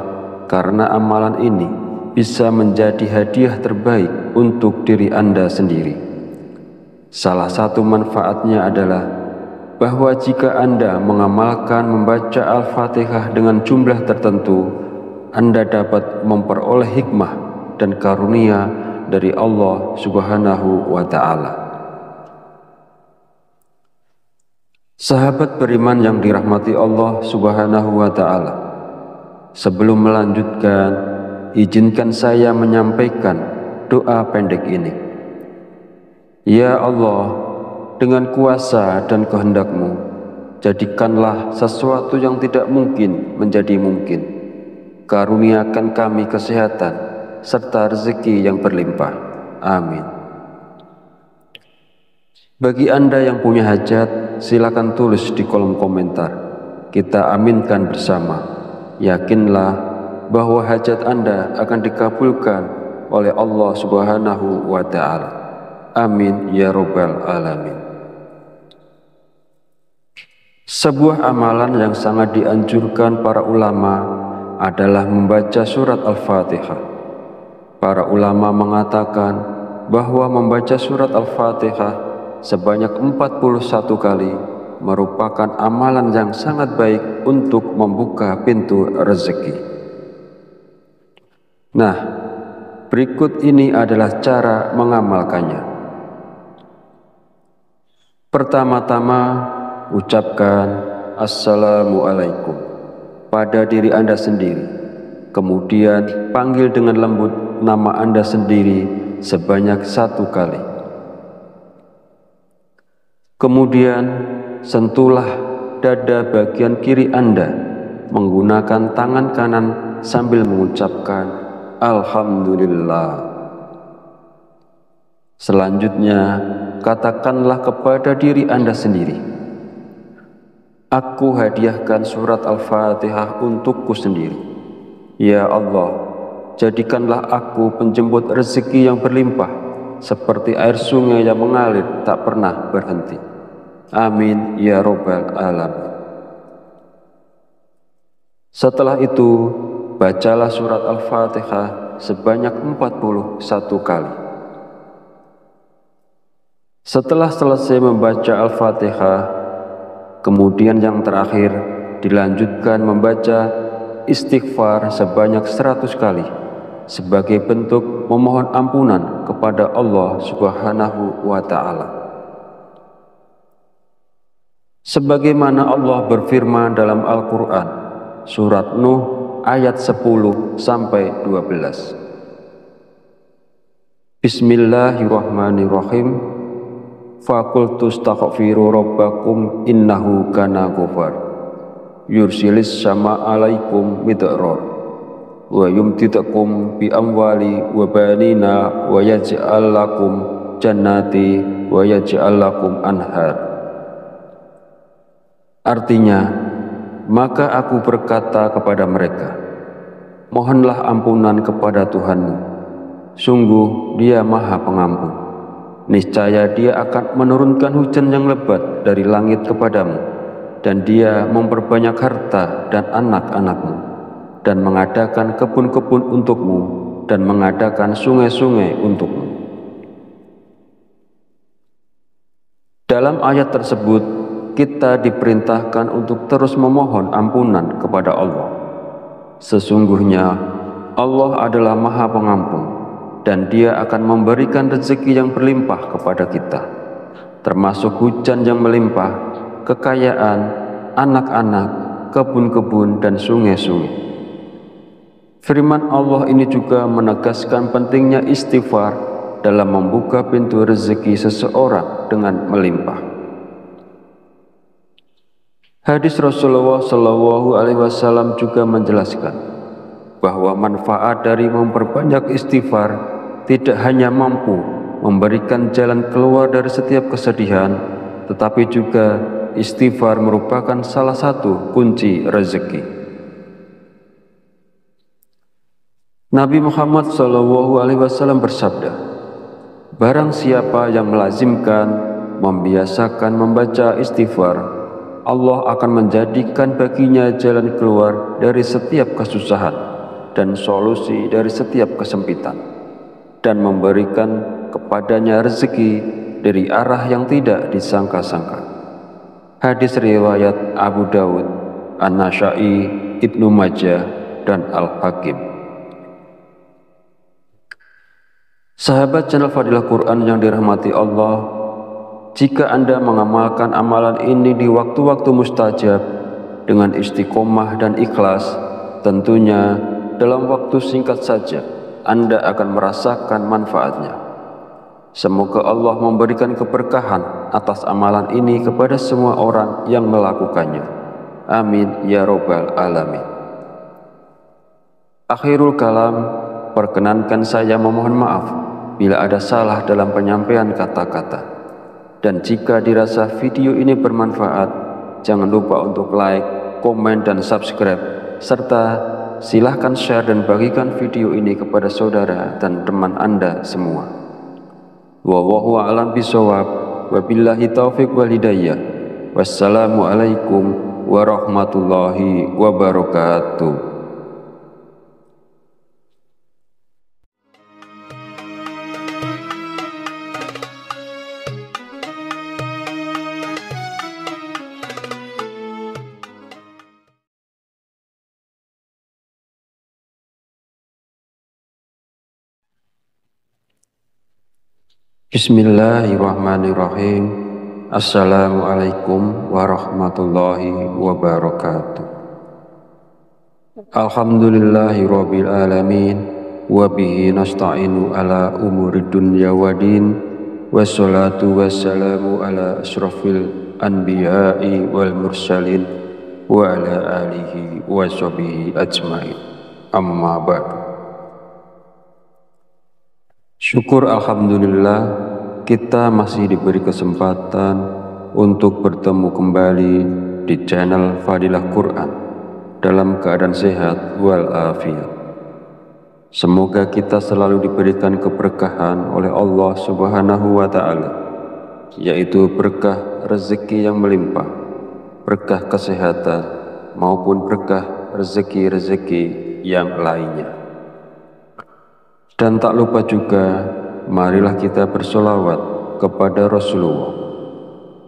karena amalan ini bisa menjadi hadiah terbaik untuk diri Anda sendiri. Salah satu manfaatnya adalah bahwa jika Anda mengamalkan membaca Al-Fatihah dengan jumlah tertentu, Anda dapat memperoleh hikmah dan karunia dari Allah Subhanahu wa Ta'ala. Sahabat beriman yang dirahmati Allah Subhanahu wa Ta'ala, sebelum melanjutkan, izinkan saya menyampaikan doa pendek ini. Ya Allah, dengan kuasa dan kehendak-Mu, jadikanlah sesuatu yang tidak mungkin menjadi mungkin. Karuniakan kami kesehatan serta rezeki yang berlimpah. Amin. Bagi Anda yang punya hajat, silakan tulis di kolom komentar. Kita aminkan bersama. Yakinlah bahwa hajat Anda akan dikabulkan oleh Allah Subhanahu wa Ta'ala. Amin ya Rabbal Alamin. Sebuah amalan yang sangat dianjurkan para ulama adalah membaca surat Al-Fatihah. Para ulama mengatakan bahwa membaca surat Al-Fatihah sebanyak 41 kali merupakan amalan yang sangat baik untuk membuka pintu rezeki. Nah, berikut ini adalah cara mengamalkannya. Pertama-tama, ucapkan Assalamualaikum pada diri Anda sendiri. Kemudian panggil dengan lembut nama Anda sendiri sebanyak 1 kali. Kemudian sentuhlah dada bagian kiri Anda menggunakan tangan kanan sambil mengucapkan Alhamdulillah. Selanjutnya, katakanlah kepada diri Anda sendiri, aku hadiahkan surat Al-Fatihah untukku sendiri. Ya Allah, jadikanlah aku penjemput rezeki yang berlimpah, seperti air sungai yang mengalir tak pernah berhenti. Amin ya Rabbal Alamin. Setelah itu, bacalah surat Al-Fatihah sebanyak 41 kali. Setelah selesai membaca Al-Fatihah, kemudian yang terakhir dilanjutkan membaca istighfar sebanyak 100 kali sebagai bentuk memohon ampunan kepada Allah Subhanahu wa Ta'ala. Sebagaimana Allah berfirman dalam Al-Quran, surat Nuh ayat 10-12. Bismillahirrahmanirrahim. Faqultu astaghfiru rabbakum innahu kana ghafar yursilis sama alaikum midrar wa yumtidakum bi amwali wa banina wa yaj'al lakum jannati wa yaj'al lakum anhar. Artinya, maka aku berkata kepada mereka, mohonlah ampunan kepada Tuhanmu, sungguh Dia Maha Pengampun. Niscaya Dia akan menurunkan hujan yang lebat dari langit kepadamu, dan Dia memperbanyak harta dan anak-anakmu, dan mengadakan kebun-kebun untukmu, dan mengadakan sungai-sungai untukmu. Dalam ayat tersebut, kita diperintahkan untuk terus memohon ampunan kepada Allah. Sesungguhnya Allah adalah Maha Pengampun, dan Dia akan memberikan rezeki yang berlimpah kepada kita, termasuk hujan yang melimpah, kekayaan, anak-anak, kebun-kebun, dan sungai-sungai. Firman Allah ini juga menegaskan pentingnya istighfar dalam membuka pintu rezeki seseorang dengan melimpah. Hadis Rasulullah SAW juga menjelaskan bahwa manfaat dari memperbanyak istighfar tidak hanya mampu memberikan jalan keluar dari setiap kesedihan, tetapi juga istighfar merupakan salah satu kunci rezeki. Nabi Muhammad SAW bersabda, barang siapa yang melazimkan, membiasakan membaca istighfar, Allah akan menjadikan baginya jalan keluar dari setiap kesusahan dan solusi dari setiap kesempitan, dan memberikan kepadanya rezeki dari arah yang tidak disangka-sangka. Hadis riwayat Abu Dawud, An-Nasa'i, Ibnu Majah, dan Al-Hakim. Sahabat channel Fadilah Quran yang dirahmati Allah, jika Anda mengamalkan amalan ini di waktu-waktu mustajab dengan istiqomah dan ikhlas, tentunya dalam waktu singkat saja Anda akan merasakan manfaatnya. Semoga Allah memberikan keberkahan atas amalan ini kepada semua orang yang melakukannya. Amin ya robbal alamin. Akhirul kalam, perkenankan saya memohon maaf bila ada salah dalam penyampaian kata-kata. Dan jika dirasa video ini bermanfaat, jangan lupa untuk like, komen, dan subscribe, serta silahkan share dan bagikan video ini kepada saudara dan teman Anda semua. Wallahu a'lam bishawab, wabillahi taufiq wal hidayah. Wassalamualaikum warahmatullahi wabarakatuh. Bismillahirrahmanirrahim. Assalamualaikum warahmatullahi wabarakatuh. Alhamdulillahirabbil alamin, wa bihi nasta'inu ala umurid dunya waddin, wassalatu wassalamu ala asyrafil anbiya'i wal mursalin wa ala alihi wa sahbihi ajmain. Amma ba'du. Syukur alhamdulillah, kita masih diberi kesempatan untuk bertemu kembali di channel Fadilah Quran dalam keadaan sehat walafiat. Semoga kita selalu diberikan keberkahan oleh Allah Subhanahu wa Ta'ala, yaitu berkah rezeki yang melimpah, berkah kesehatan, maupun berkah rezeki-rezeki yang lainnya. Dan tak lupa juga, marilah kita bersolawat kepada Rasulullah.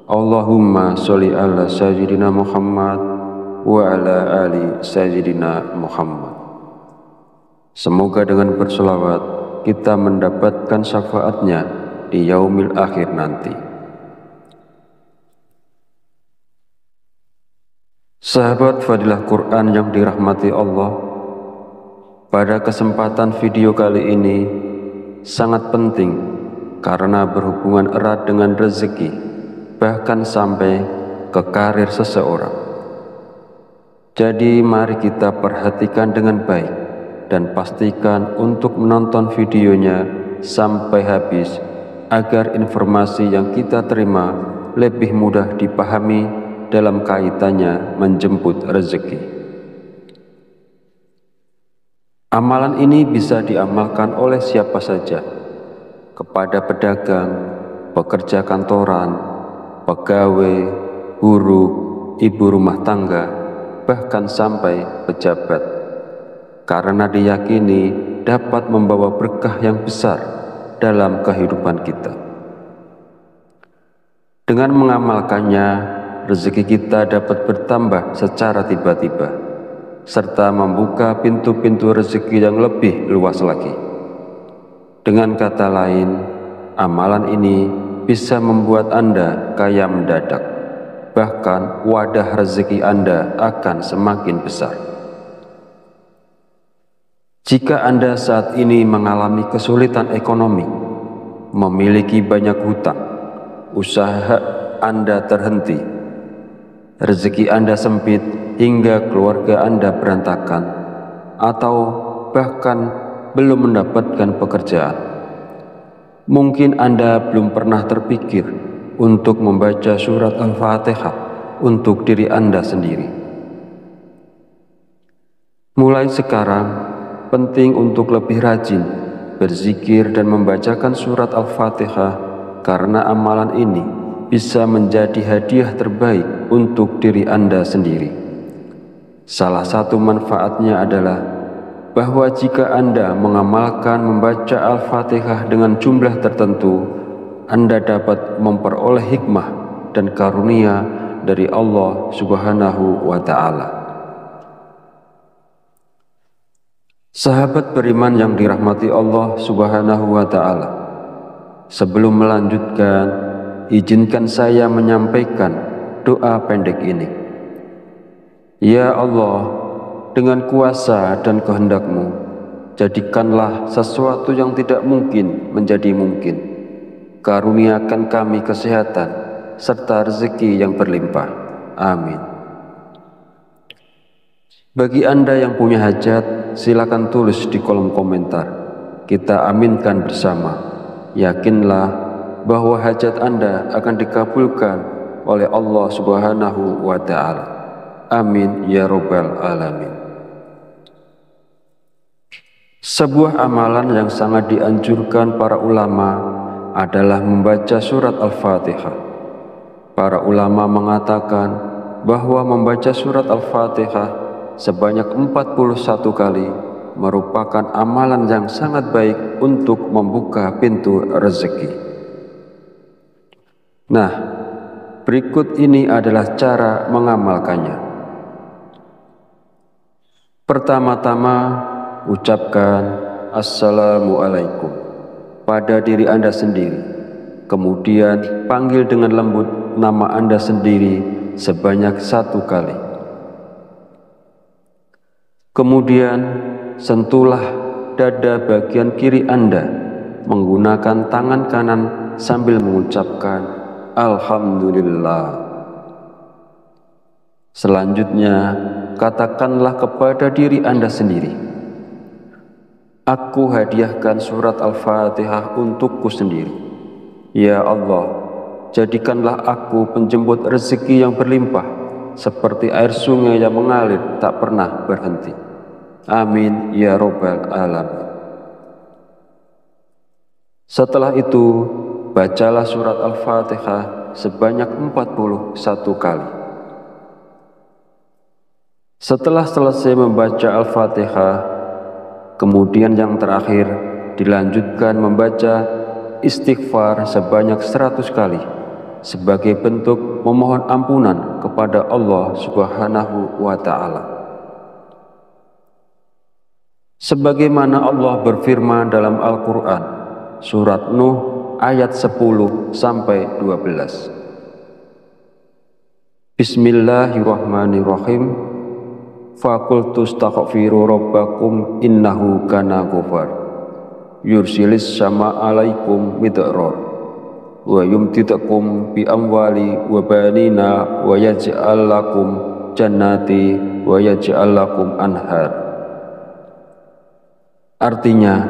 Allahumma sholli ala sayyidina Muhammad wa ala ali sayyidina Muhammad. Semoga dengan bersolawat kita mendapatkan syafaatnya di yaumil akhir nanti. Sahabat Fadilah Quran yang dirahmati Allah, pada kesempatan video kali ini sangat penting karena berhubungan erat dengan rezeki, bahkan sampai ke karir seseorang. Jadi mari kita perhatikan dengan baik dan pastikan untuk menonton videonya sampai habis agar informasi yang kita terima lebih mudah dipahami dalam kaitannya menjemput rezeki. Amalan ini bisa diamalkan oleh siapa saja, kepada pedagang, pekerja kantoran, pegawai, guru, ibu rumah tangga, bahkan sampai pejabat, karena diyakini dapat membawa berkah yang besar dalam kehidupan kita. Dengan mengamalkannya, rezeki kita dapat bertambah secara tiba-tiba, serta membuka pintu-pintu rezeki yang lebih luas lagi. Dengan kata lain, amalan ini bisa membuat Anda kaya mendadak, bahkan wadah rezeki Anda akan semakin besar. Jika Anda saat ini mengalami kesulitan ekonomi, memiliki banyak hutang, usaha Anda terhenti, rezeki Anda sempit hingga keluarga Anda berantakan, atau bahkan belum mendapatkan pekerjaan, mungkin Anda belum pernah terpikir untuk membaca surat Al-Fatihah untuk diri Anda sendiri. Mulai sekarang, penting untuk lebih rajin berzikir dan membacakan surat Al-Fatihah karena amalan ini bisa menjadi hadiah terbaik untuk diri Anda sendiri. Salah satu manfaatnya adalah bahwa jika Anda mengamalkan membaca Al-Fatihah dengan jumlah tertentu, Anda dapat memperoleh hikmah dan karunia dari Allah Subhanahu wa Ta'ala. Sahabat beriman yang dirahmati Allah Subhanahu wa Ta'ala, sebelum melanjutkan, izinkan saya menyampaikan doa pendek ini. Ya Allah, dengan kuasa dan kehendak-Mu, jadikanlah sesuatu yang tidak mungkin menjadi mungkin. Karuniakan kami kesehatan serta rezeki yang berlimpah. Amin. Bagi Anda yang punya hajat, silakan tulis di kolom komentar. Kita aminkan bersama. Yakinlah bahwa hajat Anda akan dikabulkan oleh Allah Subhanahu wa Ta'ala. Amin ya Rabbal Alamin. Sebuah amalan yang sangat dianjurkan para ulama adalah membaca surat Al-Fatihah. Para ulama mengatakan bahwa membaca surat Al-Fatihah sebanyak 41 kali merupakan amalan yang sangat baik untuk membuka pintu rezeki. Nah, berikut ini adalah cara mengamalkannya. Pertama-tama, ucapkan Assalamualaikum pada diri Anda sendiri. Kemudian panggil dengan lembut nama Anda sendiri sebanyak 1 kali. Kemudian sentuhlah dada bagian kiri Anda menggunakan tangan kanan sambil mengucapkan Alhamdulillah. Selanjutnya, katakanlah kepada diri Anda sendiri, aku hadiahkan surat Al-Fatihah untukku sendiri. Ya Allah, jadikanlah aku penjemput rezeki yang berlimpah, seperti air sungai yang mengalir tak pernah berhenti. Amin ya Rabbal Alamin. Setelah itu, bacalah surat Al-Fatihah sebanyak 41 kali. Setelah selesai membaca Al-Fatihah, kemudian yang terakhir dilanjutkan membaca istighfar sebanyak 100 kali sebagai bentuk memohon ampunan kepada Allah Subhanahu wa Ta'ala. Sebagaimana Allah berfirman dalam Al-Quran, surat Nuh ayat 10-12. Bismillahirrahmanirrahim. Faqultu astaghfiru rabbakum innahu kana ghafar. Yursilis sama alaikum midrar. Wa yumtidakum bi amwali wa banina wa yaj'al lakum jannati wa yaj'al lakum anhar. Artinya,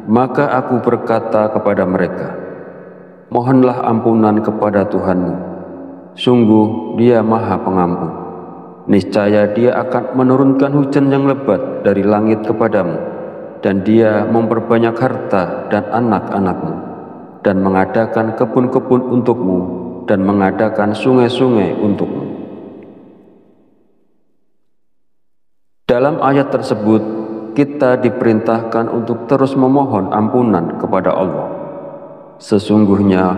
maka aku berkata kepada mereka, mohonlah ampunan kepada Tuhanmu. Sungguh Dia Maha Pengampun. Niscaya Dia akan menurunkan hujan yang lebat dari langit kepadamu, dan Dia memperbanyak harta dan anak-anakmu, dan mengadakan kebun-kebun untukmu, dan mengadakan sungai-sungai untukmu. Dalam ayat tersebut, kita diperintahkan untuk terus memohon ampunan kepada Allah. Sesungguhnya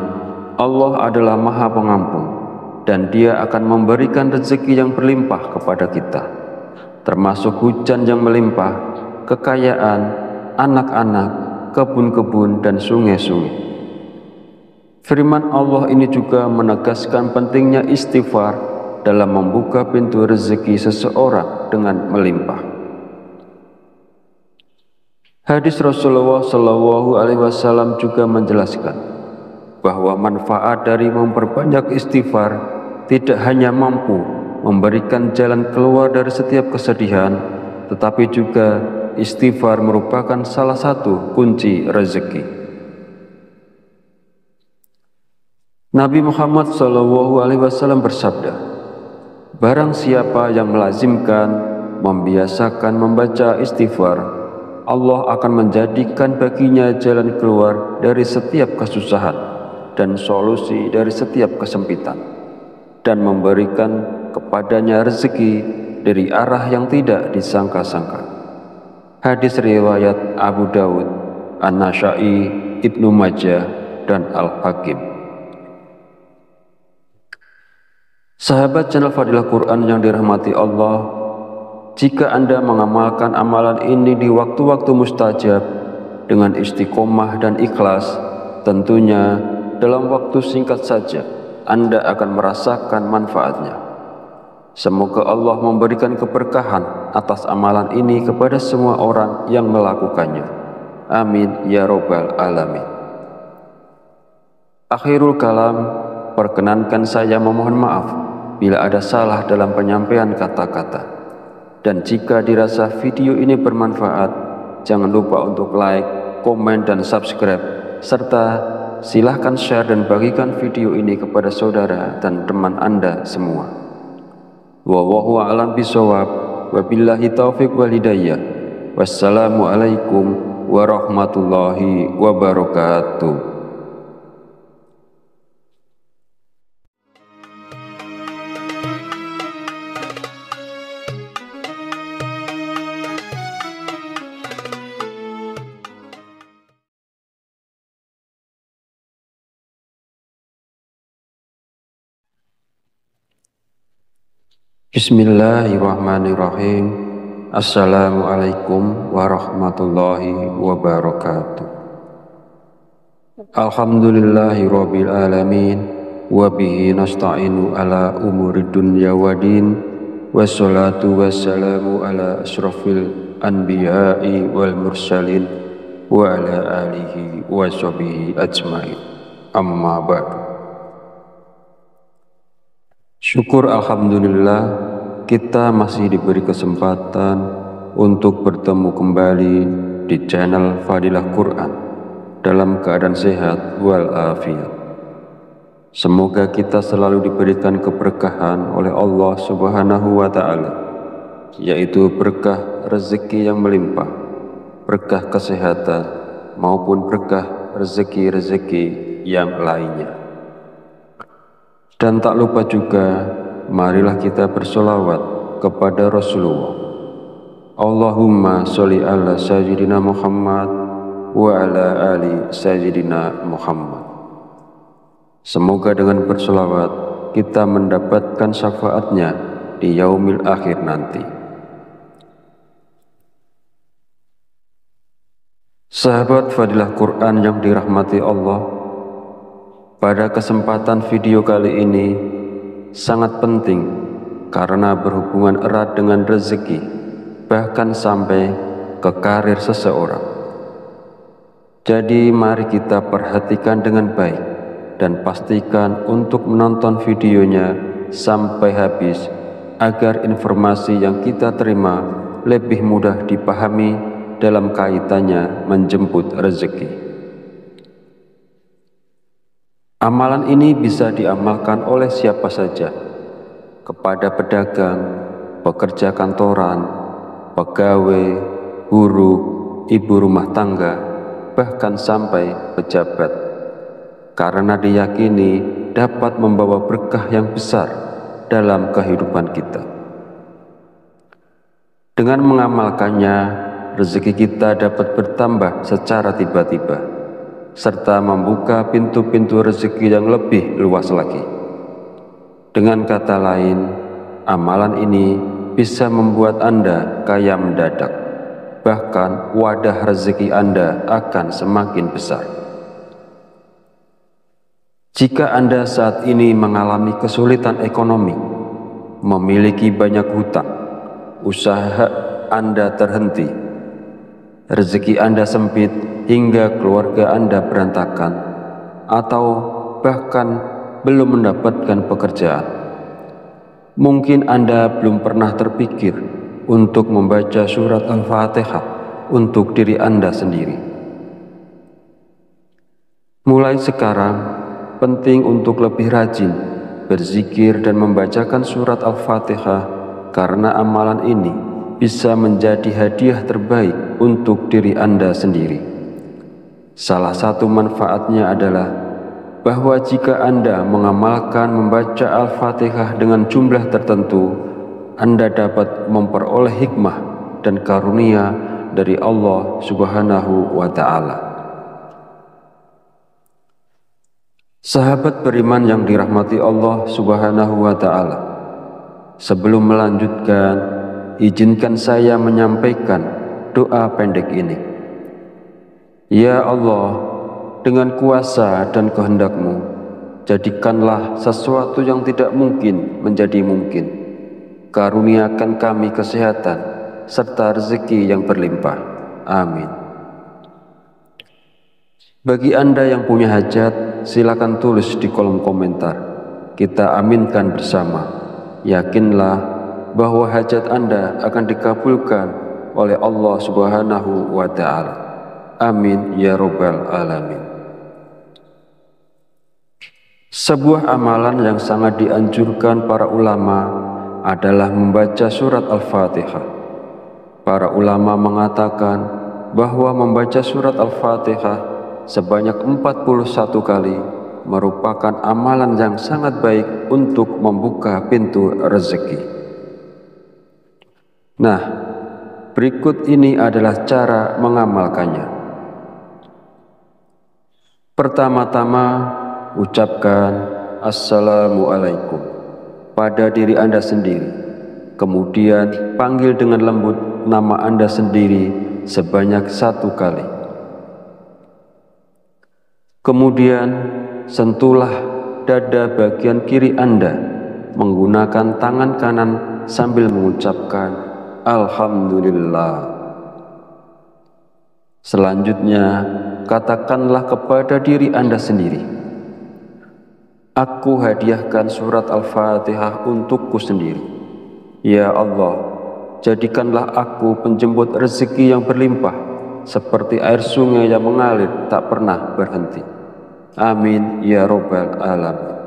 Allah adalah Maha Pengampun, dan Dia akan memberikan rezeki yang berlimpah kepada kita, termasuk hujan yang melimpah, kekayaan, anak-anak, kebun-kebun, dan sungai-sungai. Firman Allah ini juga menegaskan pentingnya istighfar dalam membuka pintu rezeki seseorang dengan melimpah. Hadis Rasulullah Shallallahu Alaihi Wasallam juga menjelaskan bahwa manfaat dari memperbanyak istighfar tidak hanya mampu memberikan jalan keluar dari setiap kesedihan, tetapi juga istighfar merupakan salah satu kunci rezeki. Nabi Muhammad Shallallahu Alaihi Wasallam bersabda, barang siapa yang melazimkan, membiasakan membaca istighfar, Allah akan menjadikan baginya jalan keluar dari setiap kesusahan dan solusi dari setiap kesempitan, dan memberikan kepadanya rezeki dari arah yang tidak disangka-sangka. Hadis riwayat Abu Dawud, An-Nasa'i, Ibnu Majah, dan Al-Hakim. Sahabat channel Fadilah Quran yang dirahmati Allah, jika Anda mengamalkan amalan ini di waktu-waktu mustajab dengan istiqomah dan ikhlas, tentunya dalam waktu singkat saja Anda akan merasakan manfaatnya. Semoga Allah memberikan keberkahan atas amalan ini kepada semua orang yang melakukannya. Amin ya robbal alamin. Akhirul kalam, perkenankan saya memohon maaf bila ada salah dalam penyampaian kata-kata. Dan jika dirasa video ini bermanfaat, jangan lupa untuk like, komen, dan subscribe, serta silahkan share dan bagikan video ini kepada saudara dan teman Anda semua. Wallahu a'lam bishawab, wabillahi taufiq wal hidayah. Wassalamualaikum warahmatullahi wabarakatuh. Bismillahirrahmanirrahim. Assalamualaikum warahmatullahi wabarakatuh. Alhamdulillahirabbil alamin, wa bihi nasta'inu ala umurid dunya waddin, wassalatu wassalamu ala asyrafil anbiya'i wal mursalin wa ala alihi wa sahbihi ajmain. Amma ba'du. Syukur alhamdulillah, kita masih diberi kesempatan untuk bertemu kembali di channel Fadilah Quran dalam keadaan sehat walafiat. Semoga kita selalu diberikan keberkahan oleh Allah Subhanahu wa Ta'ala, yaitu berkah rezeki yang melimpah, berkah kesehatan, maupun berkah rezeki-rezeki yang lainnya. Dan tak lupa juga, marilah kita bersolawat kepada Rasulullah. Allahumma sholli ala sayyidina Muhammad wa ala ali sayyidina Muhammad. Semoga dengan bersolawat kita mendapatkan syafaatnya di yaumil akhir nanti. Sahabat Fadilah Quran yang dirahmati Allah, pada kesempatan video kali ini sangat penting karena berhubungan erat dengan rezeki, bahkan sampai ke karir seseorang. Jadi mari kita perhatikan dengan baik dan pastikan untuk menonton videonya sampai habis agar informasi yang kita terima lebih mudah dipahami dalam kaitannya menjemput rezeki. Amalan ini bisa diamalkan oleh siapa saja, kepada pedagang, pekerja kantoran, pegawai, buruh, ibu rumah tangga, bahkan sampai pejabat, karena diyakini dapat membawa berkah yang besar dalam kehidupan kita. Dengan mengamalkannya, rezeki kita dapat bertambah secara tiba-tiba, serta membuka pintu-pintu rezeki yang lebih luas lagi. Dengan kata lain, amalan ini bisa membuat Anda kaya mendadak, bahkan wadah rezeki Anda akan semakin besar. Jika Anda saat ini mengalami kesulitan ekonomi, memiliki banyak hutang, usaha Anda terhenti, rezeki Anda sempit hingga keluarga Anda berantakan, atau bahkan belum mendapatkan pekerjaan, mungkin Anda belum pernah terpikir untuk membaca surat Al-Fatihah untuk diri Anda sendiri. Mulai sekarang, penting untuk lebih rajin berzikir dan membacakan surat Al-Fatihah, karena amalan ini bisa menjadi hadiah terbaik untuk diri Anda sendiri. Salah satu manfaatnya adalah bahwa jika Anda mengamalkan membaca Al-Fatihah dengan jumlah tertentu, Anda dapat memperoleh hikmah dan karunia dari Allah Subhanahu wa Ta'ala. Sahabat beriman yang dirahmati Allah Subhanahu wa Ta'ala, sebelum melanjutkan, izinkan saya menyampaikan doa pendek ini. Ya Allah, dengan kuasa dan kehendak-Mu, jadikanlah sesuatu yang tidak mungkin menjadi mungkin. Karuniakan kami kesehatan serta rezeki yang berlimpah. Amin. Bagi Anda yang punya hajat, silakan tulis di kolom komentar. Kita aminkan bersama. Yakinlah bahwa hajat Anda akan dikabulkan oleh Allah Subhanahu wa Ta'ala. Amin ya Rabbal Alamin. Sebuah amalan yang sangat dianjurkan para ulama adalah membaca surat Al-Fatihah. Para ulama mengatakan bahwa membaca surat Al-Fatihah sebanyak 41 kali merupakan amalan yang sangat baik untuk membuka pintu rezeki. Nah, berikut ini adalah cara mengamalkannya. Pertama-tama, ucapkan Assalamualaikum pada diri Anda sendiri. Kemudian panggil dengan lembut nama Anda sendiri sebanyak 1 kali. Kemudian sentuhlah dada bagian kiri Anda menggunakan tangan kanan sambil mengucapkan Alhamdulillah. Selanjutnya, katakanlah kepada diri Anda sendiri, aku hadiahkan surat Al-Fatihah untukku sendiri. Ya Allah, jadikanlah aku penjemput rezeki yang berlimpah, seperti air sungai yang mengalir tak pernah berhenti. Amin ya Rabbal Alamin.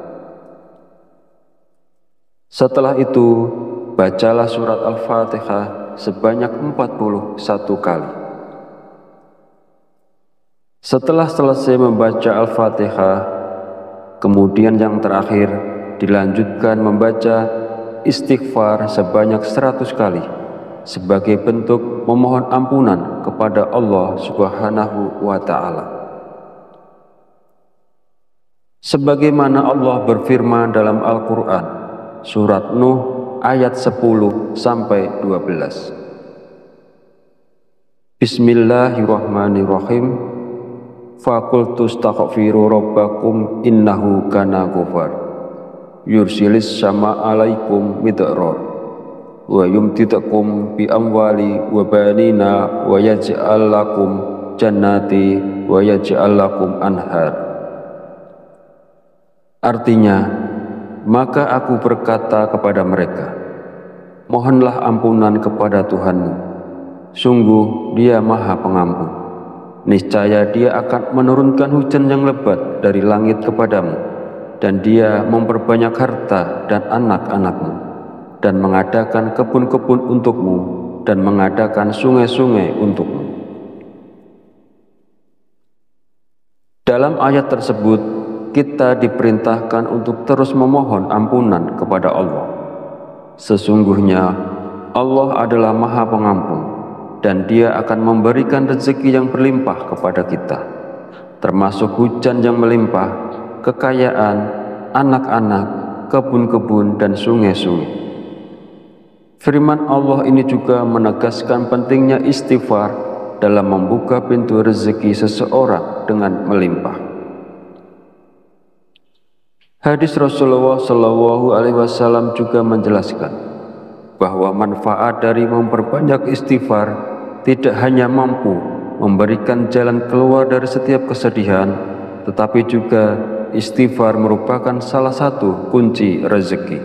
Setelah itu, bacalah surat Al-Fatihah sebanyak 41 kali. Setelah selesai membaca Al-Fatihah, kemudian yang terakhir dilanjutkan membaca istighfar sebanyak 100 kali sebagai bentuk memohon ampunan kepada Allah Subhanahu wa Ta'ala. Sebagaimana Allah berfirman dalam Al-Quran, surat Nuh ayat 10-12. Bismillahirrahmanirrahim. Faqultu astaghfiru rabbakum innahu kana ghafar. Yursilis sama alaikum midrar. Wa yumtidakum bi amwali wa banina wa yaj'al lakum jannati wa yaj'al lakum anhar. Artinya, maka aku berkata kepada mereka, mohonlah ampunan kepada Tuhanmu. Sungguh Dia Maha Pengampun. Niscaya Dia akan menurunkan hujan yang lebat dari langit kepadamu, dan Dia memperbanyak harta dan anak-anakmu, dan mengadakan kebun-kebun untukmu, dan mengadakan sungai-sungai untukmu. Dalam ayat tersebut, kita diperintahkan untuk terus memohon ampunan kepada Allah. Sesungguhnya Allah adalah Maha Pengampun, dan Dia akan memberikan rezeki yang berlimpah kepada kita, termasuk hujan yang melimpah, kekayaan, anak-anak, kebun-kebun, dan sungai-sungai. Firman Allah ini juga menegaskan pentingnya istighfar dalam membuka pintu rezeki seseorang dengan melimpah. Hadis Rasulullah Shallallahu Alaihi Wasallam juga menjelaskan bahwa manfaat dari memperbanyak istighfar tidak hanya mampu memberikan jalan keluar dari setiap kesedihan, tetapi juga istighfar merupakan salah satu kunci rezeki.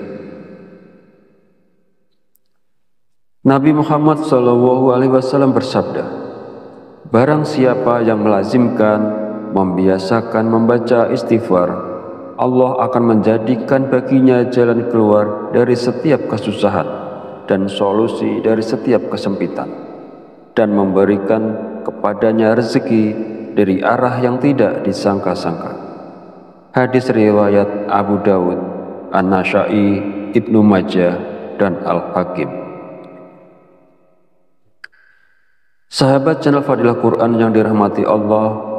Nabi Muhammad Shallallahu Alaihi Wasallam bersabda, barang siapa yang melazimkan, membiasakan membaca istighfar, Allah akan menjadikan baginya jalan keluar dari setiap kesusahan, dan solusi dari setiap kesempitan, dan memberikan kepadanya rezeki dari arah yang tidak disangka-sangka. Hadis riwayat Abu Dawud, An-Nasa'i, Ibnu Majah, dan Al-Hakim. Sahabat channel Fadilah Quran yang dirahmati Allah,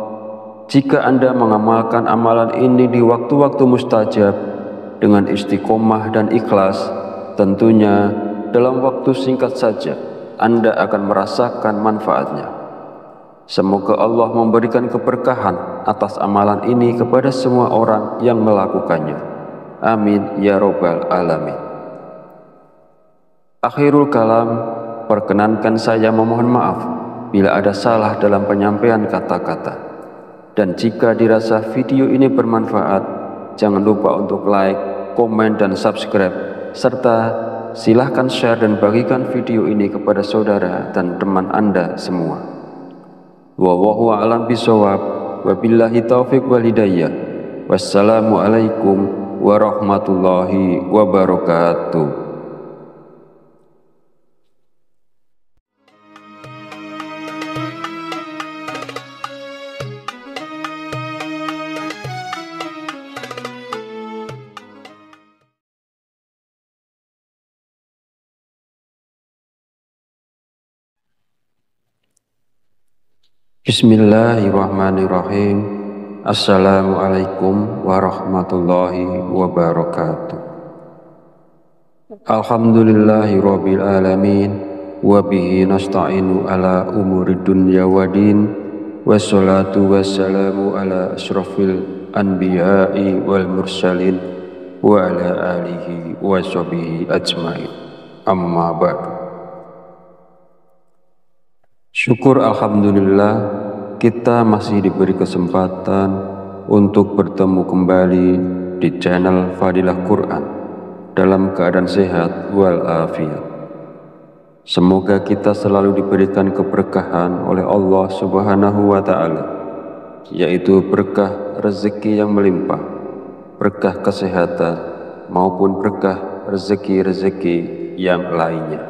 jika Anda mengamalkan amalan ini di waktu-waktu mustajab dengan istiqomah dan ikhlas, tentunya dalam waktu singkat saja Anda akan merasakan manfaatnya. Semoga Allah memberikan keberkahan atas amalan ini kepada semua orang yang melakukannya. Amin ya robbal alamin. Akhirul kalam, perkenankan saya memohon maaf bila ada salah dalam penyampaian kata-kata. Dan jika dirasa video ini bermanfaat, jangan lupa untuk like, komen, dan subscribe, serta silahkan share dan bagikan video ini kepada saudara dan teman Anda semua. Wallahu a'lam bishawab, wabillahi taufiq wal hidayah. Wassalamualaikum warahmatullahi wabarakatuh. Bismillahirrahmanirrahim. Assalamualaikum warahmatullahi wabarakatuh. Alhamdulillahi rabbil alamin, wabihi nasta'inu ala umuri dunya wadin, wassalatu wassalamu ala ashrafil anbiya'i wal mursalin, wa ala alihi wa sahbihi ajmain. Amma ba'du. Syukur alhamdulillah, kita masih diberi kesempatan untuk bertemu kembali di channel Fadilah Quran dalam keadaan sehat walafiat. Semoga kita selalu diberikan keberkahan oleh Allah Subhanahu wa Ta'ala, yaitu berkah rezeki yang melimpah, berkah kesehatan, maupun berkah rezeki-rezeki yang lainnya.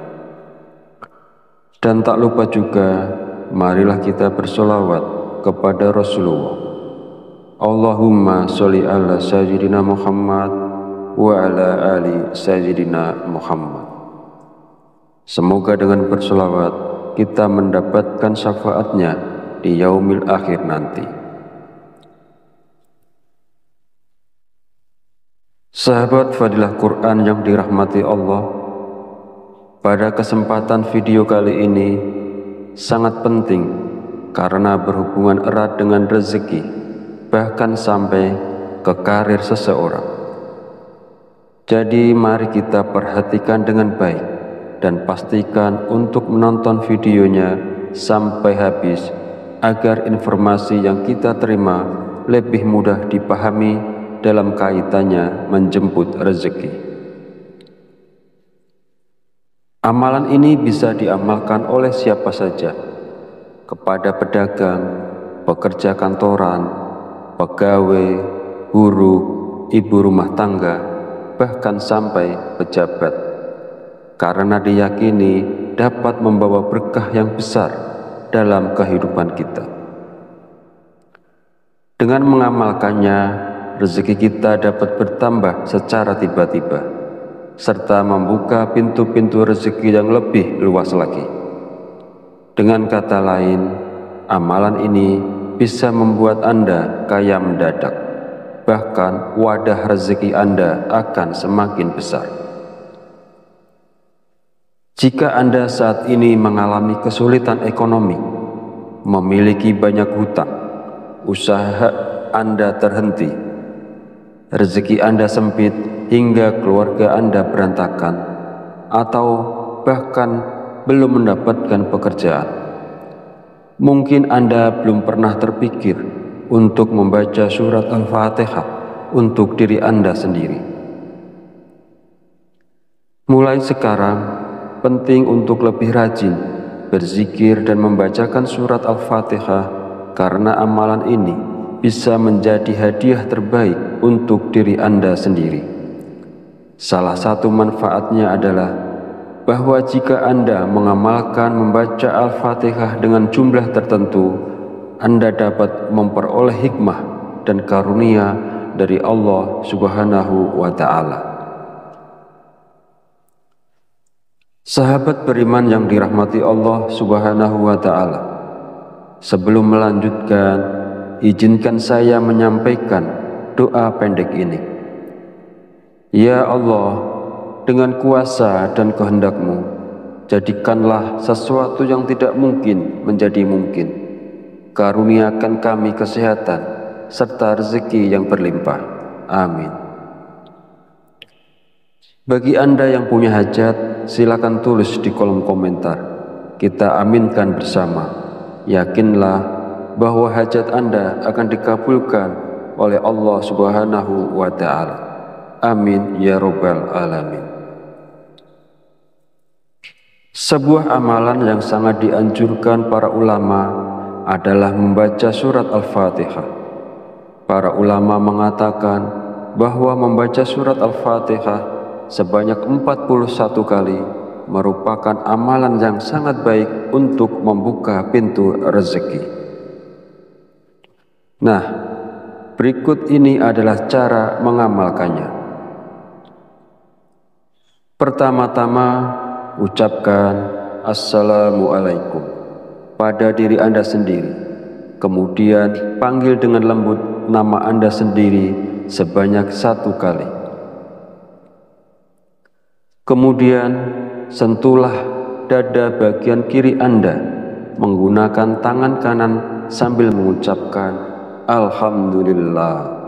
Dan tak lupa juga, marilah kita bersolawat kepada Rasulullah. Allahumma sholli ala sayyidina Muhammad wa ala ali sayyidina Muhammad. Semoga dengan bersolawat kita mendapatkan syafaatnya di yaumil akhir nanti. Sahabat Fadilah Quran yang dirahmati Allah, pada kesempatan video kali ini sangat penting karena berhubungan erat dengan rezeki, bahkan sampai ke karir seseorang. Jadi mari kita perhatikan dengan baik dan pastikan untuk menonton videonya sampai habis agar informasi yang kita terima lebih mudah dipahami dalam kaitannya menjemput rezeki. Amalan ini bisa diamalkan oleh siapa saja, kepada pedagang, pekerja kantoran, pegawai, guru, ibu rumah tangga, bahkan sampai pejabat, karena diyakini dapat membawa berkah yang besar dalam kehidupan kita. Dengan mengamalkannya, rezeki kita dapat bertambah secara tiba-tiba, serta membuka pintu-pintu rezeki yang lebih luas lagi. Dengan kata lain, amalan ini bisa membuat Anda kaya mendadak, bahkan wadah rezeki Anda akan semakin besar. Jika Anda saat ini mengalami kesulitan ekonomi, memiliki banyak hutang, usaha Anda terhenti, rezeki Anda sempit hingga keluarga Anda berantakan, atau bahkan belum mendapatkan pekerjaan, mungkin Anda belum pernah terpikir untuk membaca surat Al-Fatihah untuk diri Anda sendiri. Mulai sekarang, penting untuk lebih rajin berzikir dan membacakan surat Al-Fatihah, karena amalan ini bisa menjadi hadiah terbaik untuk diri Anda sendiri. Salah satu manfaatnya adalah bahwa jika Anda mengamalkan membaca Al-Fatihah dengan jumlah tertentu, Anda dapat memperoleh hikmah dan karunia dari Allah Subhanahu wa Ta'ala. Sahabat beriman yang dirahmati Allah Subhanahu wa Ta'ala, sebelum melanjutkan, izinkan saya menyampaikan doa pendek ini. Ya Allah, dengan kuasa dan kehendak-Mu, jadikanlah sesuatu yang tidak mungkin menjadi mungkin. Karuniakan kami kesehatan serta rezeki yang berlimpah. Amin. Bagi Anda yang punya hajat, silakan tulis di kolom komentar. Kita aminkan bersama. Yakinlah bahwa hajat Anda akan dikabulkan oleh Allah Subhanahu wa Ta'ala. Amin ya Rabbal Alamin. Sebuah amalan yang sangat dianjurkan para ulama adalah membaca surat Al-Fatihah. Para ulama mengatakan bahwa membaca surat Al-Fatihah sebanyak 41 kali merupakan amalan yang sangat baik untuk membuka pintu rezeki. Nah, berikut ini adalah cara mengamalkannya. Pertama-tama, ucapkan Assalamualaikum pada diri Anda sendiri. Kemudian panggil dengan lembut nama Anda sendiri sebanyak 1 kali. Kemudian sentuhlah dada bagian kiri Anda menggunakan tangan kanan sambil mengucapkan Alhamdulillah.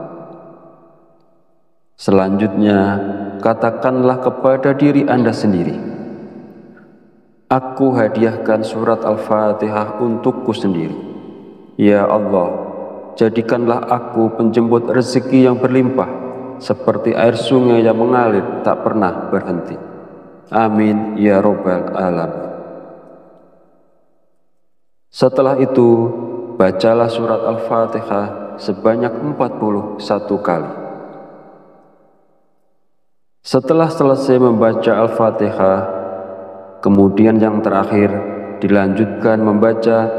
Selanjutnya, katakanlah kepada diri Anda sendiri, aku hadiahkan surat Al-Fatihah untukku sendiri. Ya Allah, jadikanlah aku penjemput rezeki yang berlimpah, seperti air sungai yang mengalir tak pernah berhenti. Amin ya Rabbal Alamin. Setelah itu, bacalah surat Al-Fatihah sebanyak 41 kali. Setelah selesai membaca Al-Fatihah, kemudian yang terakhir dilanjutkan membaca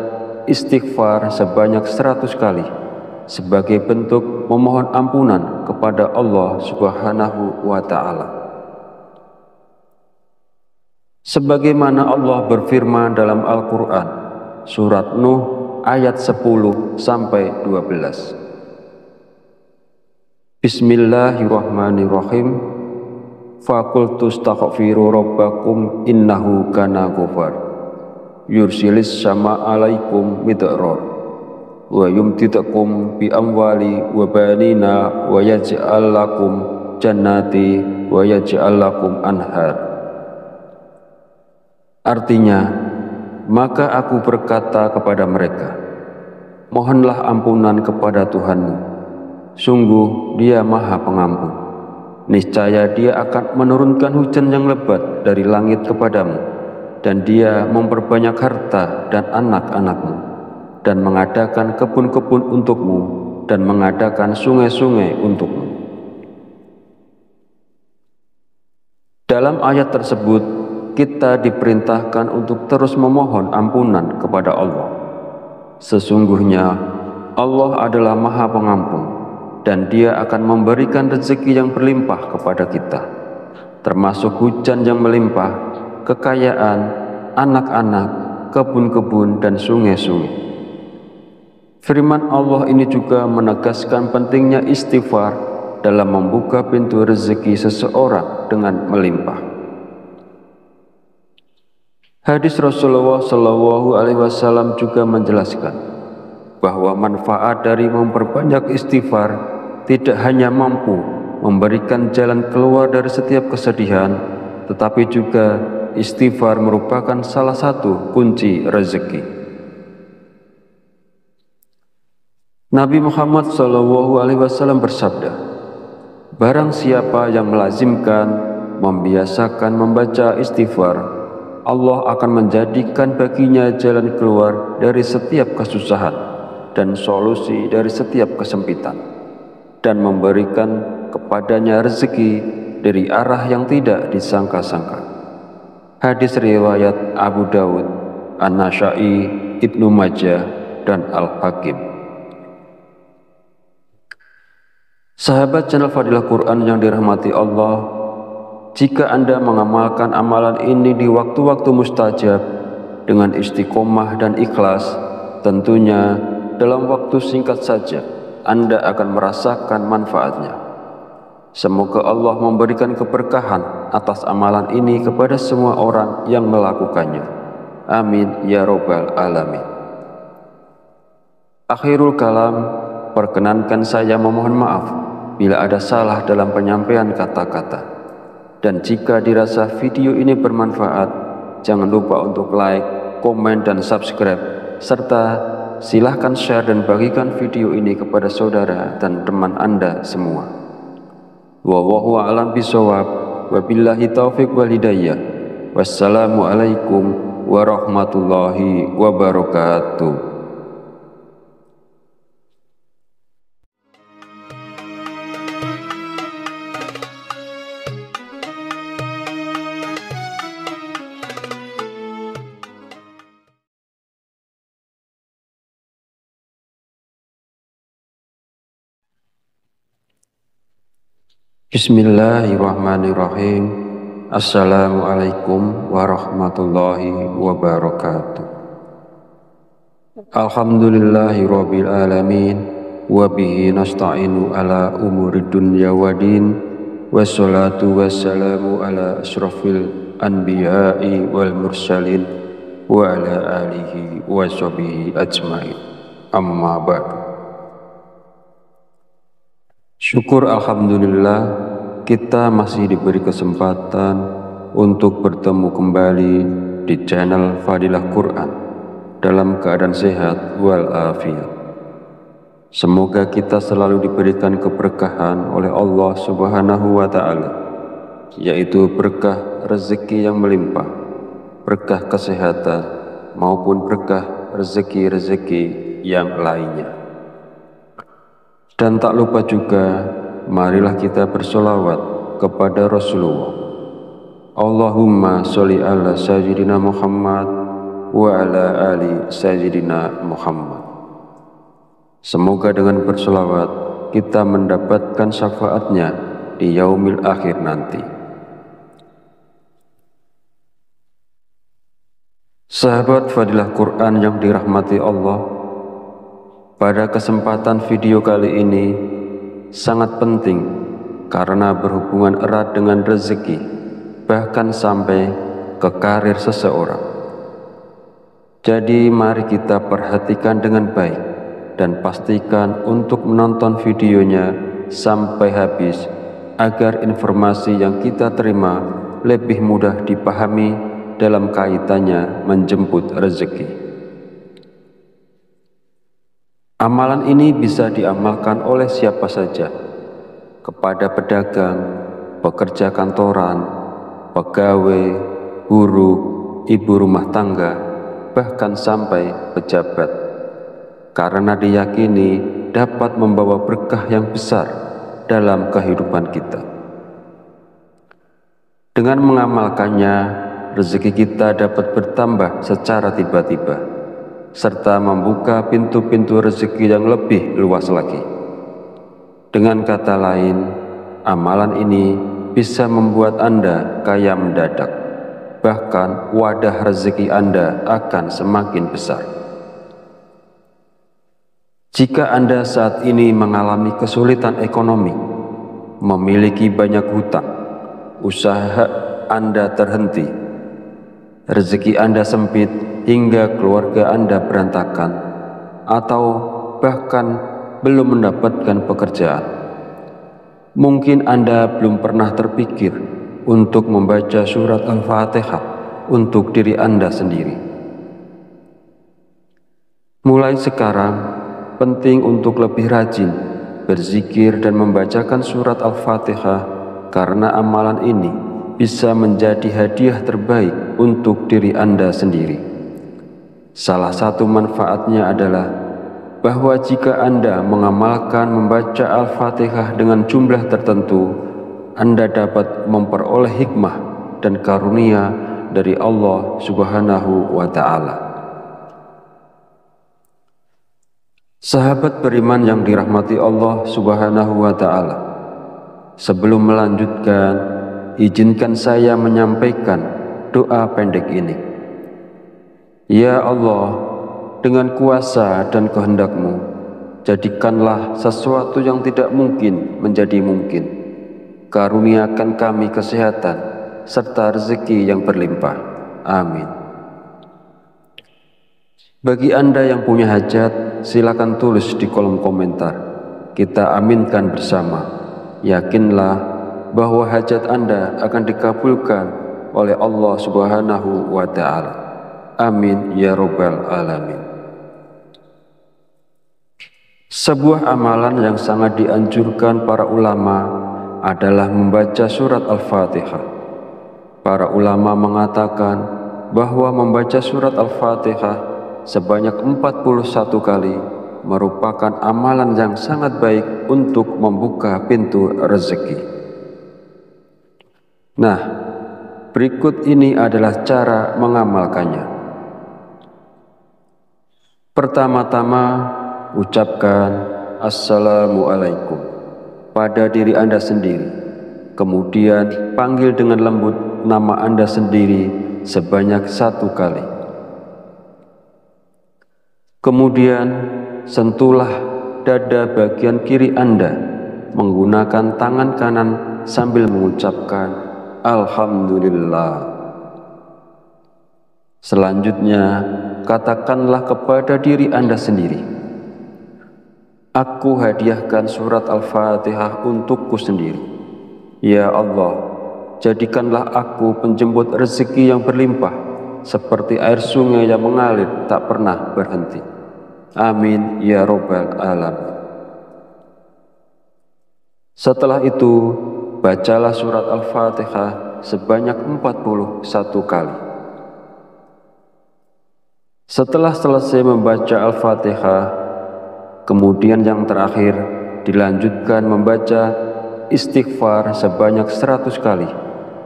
istighfar sebanyak 100 kali sebagai bentuk memohon ampunan kepada Allah Subhanahu wa Ta'ala. Sebagaimana Allah berfirman dalam Al-Quran, surat Nuh ayat 10-12. Bismillahirrahmanirrahim. Faqultu astaghfiru rabbakum innahu kana ghafar. Yursilis sama alaikum midrar. Wa yumtidakum bi amwali wa banina wa yaj'al lakum jannati wa yaj'al lakum anhar. Artinya, maka aku berkata kepada mereka, mohonlah ampunan kepada Tuhanmu. Sungguh Dia Maha Pengampun. Niscaya Dia akan menurunkan hujan yang lebat dari langit kepadamu, dan Dia memperbanyak harta dan anak-anakmu, dan mengadakan kebun-kebun untukmu, dan mengadakan sungai-sungai untukmu. Dalam ayat tersebut, kita diperintahkan untuk terus memohon ampunan kepada Allah. Sesungguhnya Allah adalah Maha Pengampun, dan Dia akan memberikan rezeki yang berlimpah kepada kita, termasuk hujan yang melimpah, kekayaan, anak-anak, kebun-kebun, dan sungai-sungai. Firman Allah ini juga menegaskan pentingnya istighfar dalam membuka pintu rezeki seseorang dengan melimpah. Hadis Rasulullah SAW juga menjelaskan bahwa manfaat dari memperbanyak istighfar tidak hanya mampu memberikan jalan keluar dari setiap kesedihan, tetapi juga istighfar merupakan salah satu kunci rezeki. Nabi Muhammad SAW bersabda, barang siapa yang melazimkan, membiasakan membaca istighfar, Allah akan menjadikan baginya jalan keluar dari setiap kesusahan dan solusi dari setiap kesempitan, dan memberikan kepadanya rezeki dari arah yang tidak disangka-sangka. Hadis riwayat Abu Dawud, An-Nasa'i, Ibnu Majah, dan Al-Hakim. Sahabat channel Fadilah Quran yang dirahmati Allah, jika Anda mengamalkan amalan ini di waktu-waktu mustajab dengan istiqomah dan ikhlas, tentunya dalam waktu singkat saja Anda akan merasakan manfaatnya. Semoga Allah memberikan keberkahan atas amalan ini kepada semua orang yang melakukannya. Amin ya robbal alamin. Akhirul kalam, perkenankan saya memohon maaf bila ada salah dalam penyampaian kata-kata. Dan jika dirasa video ini bermanfaat, jangan lupa untuk like, komen, dan subscribe, serta silahkan share dan bagikan video ini kepada saudara dan teman Anda semua. Wallahu a'lam bishawab, wabillahi taufiq wal hidayah. Wassalamualaikum warahmatullahi wabarakatuh. Bismillahirrahmanirrahim. Assalamualaikum warahmatullahi wabarakatuh. Alhamdulillahi rabbil alamin, wabihi nasta'inu ala umurid dunya wadin, wassalatu wassalamu ala ashrafil anbiya'i wal mursalin, wa ala alihi wa sahbihi ajmain. Amma ba'du. Syukur alhamdulillah, kita masih diberi kesempatan untuk bertemu kembali di channel Fadilah Quran dalam keadaan sehat walafiat. Semoga kita selalu diberikan keberkahan oleh Allah Subhanahu wa Ta'ala, yaitu berkah rezeki yang melimpah, berkah kesehatan, maupun berkah rezeki-rezeki yang lainnya. Dan tak lupa juga, marilah kita bersolawat kepada Rasulullah. Allahumma sholli ala sayyidina Muhammad wa ala ali sayyidina Muhammad. Semoga dengan bersolawat kita mendapatkan syafaatnya di yaumil akhir nanti. Sahabat Fadilah Quran yang dirahmati Allah, pada kesempatan video kali ini sangat penting karena berhubungan erat dengan rezeki, bahkan sampai ke karir seseorang. Jadi mari kita perhatikan dengan baik dan pastikan untuk menonton videonya sampai habis agar informasi yang kita terima lebih mudah dipahami dalam kaitannya menjemput rezeki. Amalan ini bisa diamalkan oleh siapa saja, kepada pedagang, pekerja kantoran, pegawai, guru, ibu rumah tangga, bahkan sampai pejabat, karena diyakini dapat membawa berkah yang besar dalam kehidupan kita. Dengan mengamalkannya, rezeki kita dapat bertambah secara tiba-tiba, serta membuka pintu-pintu rezeki yang lebih luas lagi. Dengan kata lain, amalan ini bisa membuat Anda kaya mendadak, bahkan wadah rezeki Anda akan semakin besar. Jika Anda saat ini mengalami kesulitan ekonomi, memiliki banyak hutang, usaha Anda terhenti, rezeki Anda sempit hingga keluarga Anda berantakan, atau bahkan belum mendapatkan pekerjaan, mungkin Anda belum pernah terpikir untuk membaca surat Al-Fatihah untuk diri Anda sendiri. Mulai sekarang, penting untuk lebih rajin berzikir dan membacakan surat Al-Fatihah, karena amalan ini bisa menjadi hadiah terbaik untuk diri Anda sendiri. Salah satu manfaatnya adalah bahwa jika Anda mengamalkan membaca Al-Fatihah dengan jumlah tertentu, Anda dapat memperoleh hikmah dan karunia dari Allah Subhanahu wa Ta'ala. Sahabat beriman yang dirahmati Allah Subhanahu wa Ta'ala, sebelum melanjutkan, izinkan saya menyampaikan doa pendek ini. Ya Allah, dengan kuasa dan kehendak-Mu, jadikanlah sesuatu yang tidak mungkin menjadi mungkin. Karuniakan kami kesehatan serta rezeki yang berlimpah. Amin. Bagi Anda yang punya hajat, silakan tulis di kolom komentar. Kita aminkan bersama. Yakinlah bahwa hajat Anda akan dikabulkan oleh Allah Subhanahu wa Ta'ala. Amin ya Rabbal Alamin. Sebuah amalan yang sangat dianjurkan para ulama adalah membaca surat Al-Fatihah. Para ulama mengatakan bahwa membaca surat Al-Fatihah sebanyak 41 kali merupakan amalan yang sangat baik untuk membuka pintu rezeki. Nah, berikut ini adalah cara mengamalkannya. Pertama-tama, ucapkan Assalamualaikum pada diri Anda sendiri. Kemudian panggil dengan lembut nama Anda sendiri sebanyak 1 kali. Kemudian sentuhlah dada bagian kiri Anda menggunakan tangan kanan sambil mengucapkan Alhamdulillah. Selanjutnya, katakanlah kepada diri Anda sendiri, aku hadiahkan surat Al-Fatihah untukku sendiri. Ya Allah, jadikanlah aku penjemput rezeki yang berlimpah, seperti air sungai yang mengalir tak pernah berhenti. Amin ya Rabbal Alamin. Setelah itu, bacalah surat Al-Fatihah sebanyak 41 kali. Setelah selesai membaca Al-Fatihah, kemudian yang terakhir dilanjutkan membaca istighfar sebanyak 100 kali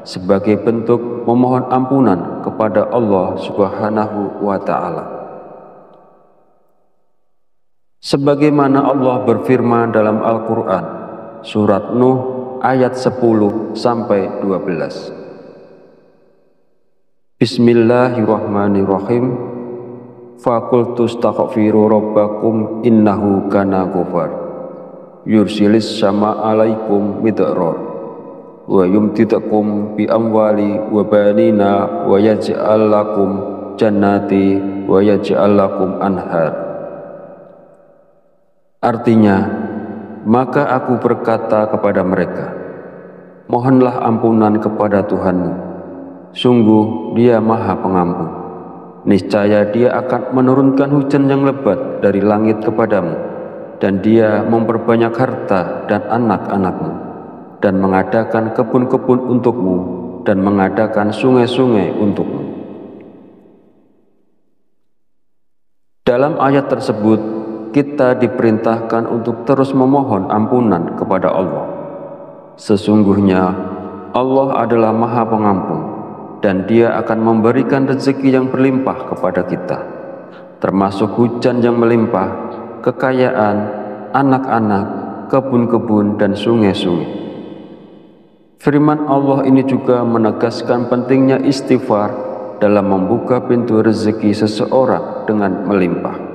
sebagai bentuk memohon ampunan kepada Allah Subhanahu wa Ta'ala. Sebagaimana Allah berfirman dalam Al-Quran, surat Nuh ayat 10-12. Bismillahirrahmanirrahim. Fakultu astaghfiru rabbakum innahu kana ghafar yursilis sama alaikum midrar wa yumtidakum bi amwali wa banina wa yaj'al lakum jannati wa yaj'al lakum anhar. Artinya, maka aku berkata kepada mereka, mohonlah ampunan kepada Tuhanmu, sungguh Dia Maha Pengampun. Niscaya Dia akan menurunkan hujan yang lebat dari langit kepadamu, dan Dia memperbanyak harta dan anak-anakmu, dan mengadakan kebun-kebun untukmu, dan mengadakan sungai-sungai untukmu. Dalam ayat tersebut, kita diperintahkan untuk terus memohon ampunan kepada Allah. Sesungguhnya Allah adalah Maha Pengampun, dan Dia akan memberikan rezeki yang berlimpah kepada kita, termasuk hujan yang melimpah, kekayaan, anak-anak, kebun-kebun, dan sungai-sungai. Firman Allah ini juga menegaskan pentingnya istighfar dalam membuka pintu rezeki seseorang dengan melimpah.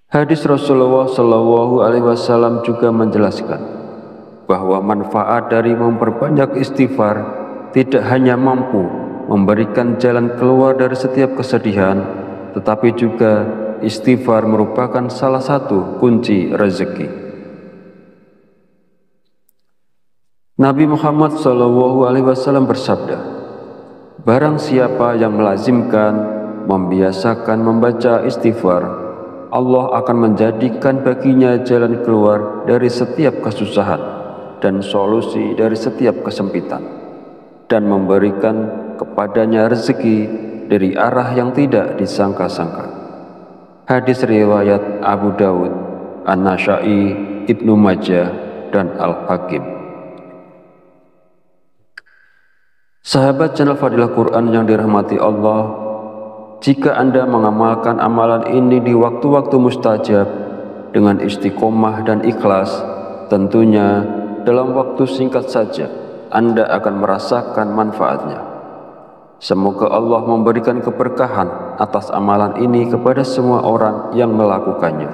Hadis Rasulullah SAW juga menjelaskan bahwa manfaat dari memperbanyak istighfar tidak hanya mampu memberikan jalan keluar dari setiap kesedihan, tetapi juga istighfar merupakan salah satu kunci rezeki. Nabi Muhammad SAW bersabda, barang siapa yang melazimkan, membiasakan membaca istighfar, Allah akan menjadikan baginya jalan keluar dari setiap kesusahan dan solusi dari setiap kesempitan, dan memberikan kepadanya rezeki dari arah yang tidak disangka-sangka. Hadis riwayat Abu Dawud, An-Nasa'i, Ibnu Majah, dan Al-Hakim. Sahabat channel Fadilah Quran yang dirahmati Allah, jika Anda mengamalkan amalan ini di waktu-waktu mustajab dengan istiqomah dan ikhlas, tentunya dalam waktu singkat saja Anda akan merasakan manfaatnya. Semoga Allah memberikan keberkahan atas amalan ini kepada semua orang yang melakukannya.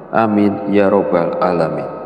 Amin ya robbal alamin.